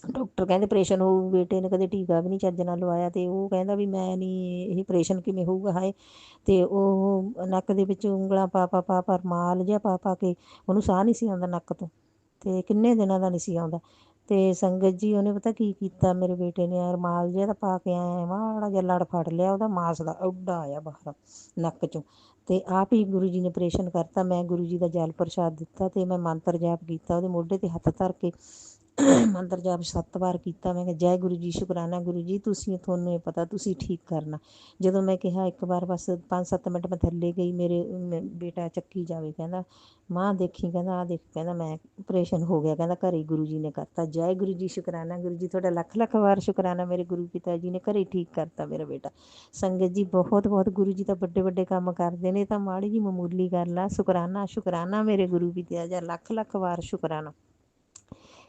ਡਾਕਟਰ ਕਹਿੰਦੇ ਆਪਰੇਸ਼ਨ ਹੋਊ, ਬੇਟੇ ਨੇ ਕਦੇ ਟੀਕਾ ਵੀ ਨਹੀਂ ਚੱਜ ਨਾਲ ਲਵਾਇਆ ਅਤੇ ਉਹ ਕਹਿੰਦਾ ਵੀ ਮੈਂ ਨਹੀਂ, ਇਹ ਆਪਰੇਸ਼ਨ ਕਿਵੇਂ ਹੋਊਗਾ ਹਾਏ। ਅਤੇ ਉਹ ਨੱਕ ਦੇ ਵਿੱਚ ਉਂਗਲਾਂ ਪਾ ਰੁਮਾਲ ਜਿਹਾ ਪਾ ਕੇ ਉਹਨੂੰ ਸਾਹ ਨਹੀਂ ਸੀ ਆਉਂਦਾ ਨੱਕ ਤੋਂ, ਅਤੇ ਕਿੰਨੇ ਦਿਨਾਂ ਦਾ ਨਹੀਂ ਸੀ ਆਉਂਦਾ। ਅਤੇ ਸੰਗਤ ਜੀ ਉਹਨੇ ਪਤਾ ਕੀ ਕੀਤਾ, ਮੇਰੇ ਬੇਟੇ ਨੇ ਰੁਮਾਲ ਜਿਹਾ ਤਾਂ ਪਾ ਕੇ ਐਂ ਮਾੜਾ ਜਿਹਾ ਲੜ ਫੜ ਲਿਆ ਉਹਦਾ ਮਾਸ ਦਾ, ਉੱਡਾ ਆਇਆ ਬਾਹਰ ਨੱਕ 'ਚੋਂ। ਅਤੇ ਆਪ ਹੀ ਗੁਰੂ ਜੀ ਨੇ ਆਪਰੇਸ਼ਨ ਕਰਤਾ। ਮੈਂ ਗੁਰੂ ਜੀ ਦਾ ਜਲ ਪ੍ਰਸ਼ਾਦ ਦਿੱਤਾ ਅਤੇ ਮੈਂ ਮੰਤਰ ਜਾਪ ਕੀਤਾ, ਉਹਦੇ ਮੋਢੇ 'ਤੇ ਹੱਥ ਧਰ ਕੇ ਮੰਤਰ ਜਾਪ 7 ਵਾਰ ਕੀਤਾ। ਮੈਂ ਕਿਹਾ ਜੈ ਗੁਰੂ ਜੀ, ਸ਼ੁਕਰਾਨਾ ਗੁਰੂ ਜੀ, ਤੁਹਾਨੂੰ ਇਹ ਪਤਾ ਤੁਸੀਂ ਠੀਕ ਕਰਨਾ। ਜਦੋਂ ਮੈਂ ਕਿਹਾ ਇੱਕ ਵਾਰ ਬਸ 5-7 ਮਿੰਟ ਮੈਂ ਥੱਲੇ ਗਈ, ਮੇਰੇ ਬੇਟਾ ਚੱਕੀ ਜਾਵੇ, ਕਹਿੰਦਾ ਮਾਂ ਦੇਖੀ, ਕਹਿੰਦਾ ਆਹ ਦੇਖ, ਕਹਿੰਦਾ ਮੈਂ ਆਪਰੇਸ਼ਨ ਹੋ ਗਿਆ, ਕਹਿੰਦਾ ਘਰੇ ਗੁਰੂ ਜੀ ਨੇ ਕਰਤਾ। ਜੈ ਗੁਰੂ ਜੀ, ਸ਼ੁਕਰਾਨਾ ਗੁਰੂ ਜੀ, ਤੁਹਾਡਾ ਲੱਖ ਲੱਖ ਵਾਰ ਸ਼ੁਕਰਾਨਾ, ਮੇਰੇ ਗੁਰੂ ਪਿਤਾ ਜੀ ਨੇ ਘਰੇ ਠੀਕ ਕਰਤਾ ਮੇਰਾ ਬੇਟਾ। ਸੰਗਤ ਜੀ ਬਹੁਤ ਬਹੁਤ ਗੁਰੂ ਜੀ ਤਾਂ ਵੱਡੇ ਵੱਡੇ ਕੰਮ ਕਰਦੇ ਨੇ, ਤਾਂ ਮਾੜੀ ਜਿਹੀ ਮਾਮੂਲੀ ਗੱਲ ਆ। ਸ਼ੁਕਰਾਨਾ ਮੇਰੇ ਗੁਰੂ ਪਿਤਾ ਜੀ, ਲੱਖ ਲੱਖ ਵਾਰ ਸ਼ੁਕਰਾਨਾ।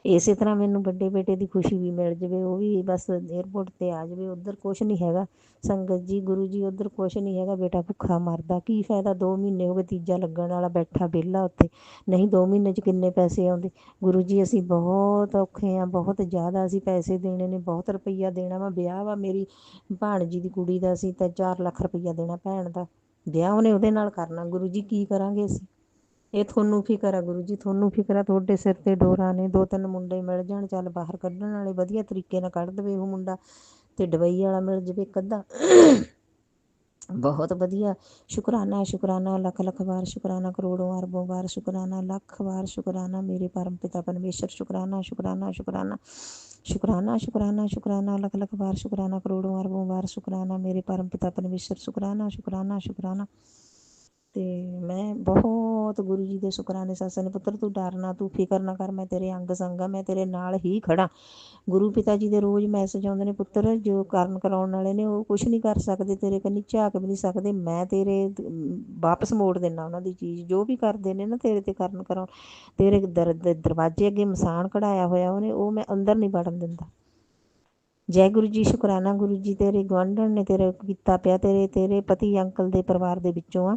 ਇਸੇ ਤਰ੍ਹਾਂ ਮੈਨੂੰ ਵੱਡੇ ਬੇਟੇ ਦੀ ਖੁਸ਼ੀ ਵੀ ਮਿਲ ਜਾਵੇ, ਉਹ ਵੀ ਬਸ ਏਅਰਪੋਰਟ 'ਤੇ ਆ ਜਾਵੇ। ਉੱਧਰ ਕੁਛ ਨਹੀਂ ਹੈਗਾ ਸੰਗਤ ਜੀ, ਗੁਰੂ ਜੀ ਉੱਧਰ ਕੁਛ ਨਹੀਂ ਹੈਗਾ, ਬੇਟਾ ਭੁੱਖਾ ਮਰਦਾ, ਕੀ ਫਾਇਦਾ। 2 ਮਹੀਨੇ ਹੋ ਗਏ, ਤੀਜਾ ਲੱਗਣ ਵਾਲਾ, ਬੈਠਾ ਵਿਹਲਾ ਉੱਥੇ। ਨਹੀਂ 2 ਮਹੀਨੇ 'ਚ ਕਿੰਨੇ ਪੈਸੇ ਆਉਂਦੇ ਗੁਰੂ ਜੀ, ਅਸੀਂ ਬਹੁਤ ਔਖੇ ਹਾਂ, ਬਹੁਤ ਜ਼ਿਆਦਾ। ਅਸੀਂ ਪੈਸੇ ਦੇਣੇ ਨੇ, ਬਹੁਤ ਰੁਪਈਆ ਦੇਣਾ ਵਾ। ਵਿਆਹ ਵਾ ਮੇਰੀ ਭਾਣਜੀ ਦੀ ਕੁੜੀ ਦਾ, ਅਸੀਂ ਤਾਂ 4 ਲੱਖ ਰੁਪਈਆ ਦੇਣਾ ਭੈਣ ਦਾ ਵਿਆਹ, ਉਹਨੇ ਉਹਦੇ ਨਾਲ ਕਰਨਾ। ਗੁਰੂ ਜੀ ਕੀ ਕਰਾਂਗੇ ਅਸੀਂ। ਇਹ ਤੁਹਾਨੂੰ ਫਿਕਰ ਆ ਗੁਰੂ ਜੀ, ਤੁਹਾਨੂੰ ਫਿਕਰ ਆ, ਤੁਹਾਡੇ ਸਿਰ 'ਤੇ ਡੋਰਾਂ ਨੇ। 2-3 ਮੁੰਡੇ ਮਿਲ ਜਾਣ ਚੱਲ ਬਾਹਰ ਕੱਢਣ ਵਾਲੇ, ਵਧੀਆ ਤਰੀਕੇ ਨਾਲ ਕੱਢ ਦੇਵੇ ਉਹ ਮੁੰਡਾ, ਅਤੇ ਡਬਈ ਵਾਲਾ ਮਿਲ ਜਾਵੇ ਇੱਕ ਅੱਧਾ, ਬਹੁਤ ਵਧੀਆ। ਸ਼ੁਕਰਾਨਾ ਲੱਖ ਲੱਖ ਵਾਰ ਸ਼ੁਕਰਾਨਾ, ਕਰੋੜੋਂ ਅਰਬੋਂ ਵਾਰ ਸ਼ੁਕਰਾਨਾ, ਲੱਖ ਵਾਰ ਸ਼ੁਕਰਾਨਾ ਮੇਰੇ ਪਰਮ ਪਿਤਾ ਪਰਮੇਸ਼ਰ। ਸ਼ੁਕਰਾਨਾ ਲੱਖ ਲੱਖ ਵਾਰ ਸ਼ੁਕਰਾਨਾ, ਕਰੋੜੋਂ ਅਰਬੋਂ ਵਾਰ ਸ਼ੁਕਰਾਨਾ ਮੇਰੇ ਪਰਮ ਪਿਤਾ ਪਰਮੇਸ਼ਰ। ਸ਼ੁਕਰਾਨਾ। ਤੇ ਮੈਂ ਬਹੁਤ ਗੁਰੂ ਜੀ ਦੇ ਸ਼ੁਕਰਾਨੇ ਸੱਸ ਨੇ, ਪੁੱਤਰ ਤੂੰ ਡਰ ਨਾ, ਤੂੰ ਫਿਕਰ ਨਾ ਕਰ, ਮੈਂ ਤੇਰੇ ਅੰਗ ਸੰਗ ਆ, ਮੈਂ ਤੇਰੇ ਨਾਲ ਹੀ ਖੜਾ। ਗੁਰੂ ਪਿਤਾ ਜੀ ਦੇ ਰੋਜ਼ ਮੈਸੇਜ ਆਉਂਦੇ ਨੇ, ਪੁੱਤਰ ਜੋ ਕਰਨ ਕਰਾਉਣ ਵਾਲੇ ਨੇ ਉਹ ਕੁਛ ਨਹੀਂ ਕਰ ਸਕਦੇ, ਤੇਰੇ ਕੰਨੀ ਝਾਕ ਵੀ ਨਹੀਂ ਸਕਦੇ, ਮੈਂ ਤੇਰੇ ਵਾਪਸ ਮੋੜ ਦਿੰਦਾ ਉਹਨਾਂ ਦੀ ਚੀਜ਼, ਜੋ ਵੀ ਕਰਦੇ ਨੇ ਨਾ ਤੇਰੇ ਤੇ ਕਰਨ ਕਰਾਉਣ, ਤੇਰੇ ਦਰਵਾਜ਼ੇ ਅੱਗੇ ਮਸਾਨ ਕਢਾਇਆ ਹੋਇਆ ਉਹਨੇ, ਉਹ ਮੈਂ ਅੰਦਰ ਨਹੀਂ ਵੜਨ ਦਿੰਦਾ। ਜੈ ਗੁਰੂ ਜੀ, ਸ਼ੁਕਰਾਨਾ ਗੁਰੂ ਜੀ, ਤੇਰੇ ਗੁਆਂਢਣ ਨੇ ਤੇਰਾ ਕੀਤਾ ਪਿਆ, ਤੇਰੇ ਪਤੀ ਅੰਕਲ ਦੇ ਪਰਿਵਾਰ ਦੇ ਵਿੱਚੋਂ ਆ,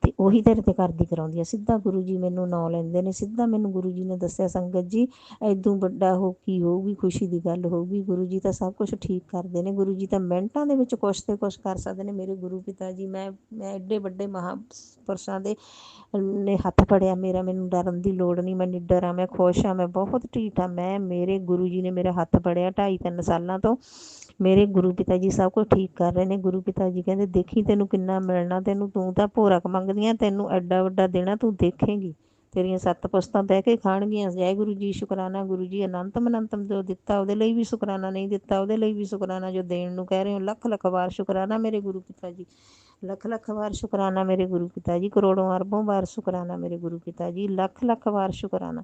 ਤੇ ਉਹੀ ਤੇਰੇ ਤੇ ਕਰਦੀ ਕਰਾਉਂਦੀ ਆ। ਸਿੱਧਾ ਗੁਰੂ ਜੀ ਮੈਨੂੰ ਨਾਂ ਲੈਂਦੇ ਨੇ, ਸਿੱਧਾ ਮੈਨੂੰ ਗੁਰੂ ਜੀ ਨੇ ਦੱਸਿਆ, ਸੰਗਤ ਜੀ ਐਦੋਂ ਵੱਡਾ ਹੋ ਕੀ ਹੋਊਗੀ, ਖੁਸ਼ੀ ਦੀ ਗੱਲ ਹੋਊਗੀ। ਗੁਰੂ ਜੀ ਤਾਂ ਸਭ ਕੁਛ ਠੀਕ ਕਰਦੇ ਨੇ, ਗੁਰੂ ਜੀ ਤਾਂ ਮਿੰਟਾਂ ਦੇ ਵਿੱਚ ਕੁਛ ਤੇ ਕੁਛ ਕਰ ਸਕਦੇ ਨੇ। ਮੇਰੇ ਗੁਰੂ ਪਿਤਾ ਜੀ, ਮੈਂ ਐਡੇ ਵੱਡੇ ਮਹਾਂਪੁਰਸ਼ਾਂ ਦੇ ਨੇ ਹੱਥ ਫੜਿਆ ਮੇਰਾ, ਮੈਨੂੰ ਡਰਨ ਦੀ ਲੋੜ ਨਹੀਂ, ਮੈਂ ਨਿਡਰ ਹਾਂ, ਮੈਂ ਖੁਸ਼ ਹਾਂ, ਮੈਂ ਬਹੁਤ ਢੀਠ ਹਾਂ। ਮੇਰੇ ਗੁਰੂ ਜੀ ਨੇ ਮੇਰਾ ਹੱਥ ਫੜਿਆ 2.5-3 ਸਾਲਾਂ ਤੋਂ, ਮੇਰੇ ਗੁਰੂ ਪਿਤਾ ਜੀ ਸਭ ਕੁਛ ਠੀਕ ਕਰ ਰਹੇ ਨੇ। ਗੁਰੂ ਪਿਤਾ ਜੀ ਕਹਿੰਦੇ ਦੇਖੀ ਤੈਨੂੰ ਕਿੰਨਾ ਮਿਲਣਾ, ਤੈਨੂੰ ਤੂੰ ਤਾਂ ਭੋਰਕ ਮੰਗਦੀ ਆਂ, ਤੈਨੂੰ ਐਡਾ ਵੱਡਾ ਦੇਣਾ ਤੂੰ ਦੇਖੇਂਗੀ, ਤੇਰੀਆਂ 7 ਪੁਸਤਾਂ ਬਹਿ ਕੇ ਖਾਣਗੀਆਂ। ਜੈ ਗੁਰੂ ਜੀ, ਸ਼ੁਕਰਾਨਾ ਗੁਰੂ ਜੀ, ਅਨੰਤਮ ਅਨੰਤਮ ਜੋ ਦਿੱਤਾ ਉਹਦੇ ਲਈ ਵੀ ਸ਼ੁਕਰਾਨਾ, ਨਹੀਂ ਦਿੱਤਾ ਉਹਦੇ ਲਈ ਵੀ ਸ਼ੁਕਰਾਨਾ, ਜੋ ਦੇਣ ਨੂੰ ਕਹਿ ਰਹੇ ਹੋ ਲੱਖ ਲੱਖ ਵਾਰ ਸ਼ੁਕਰਾਨਾ ਮੇਰੇ ਗੁਰੂ ਪਿਤਾ ਜੀ, ਲੱਖ ਲੱਖ ਵਾਰ ਸ਼ੁਕਰਾਨਾ ਮੇਰੇ ਗੁਰੂ ਪਿਤਾ ਜੀ, ਕਰੋੜੋਂ ਅਰਬੋਂ ਵਾਰ ਸ਼ੁਕਰਾਨਾ ਮੇਰੇ ਗੁਰੂ ਪਿਤਾ ਜੀ, ਲੱਖ ਲੱਖ ਵਾਰ ਸ਼ੁਕਰਾਨਾ।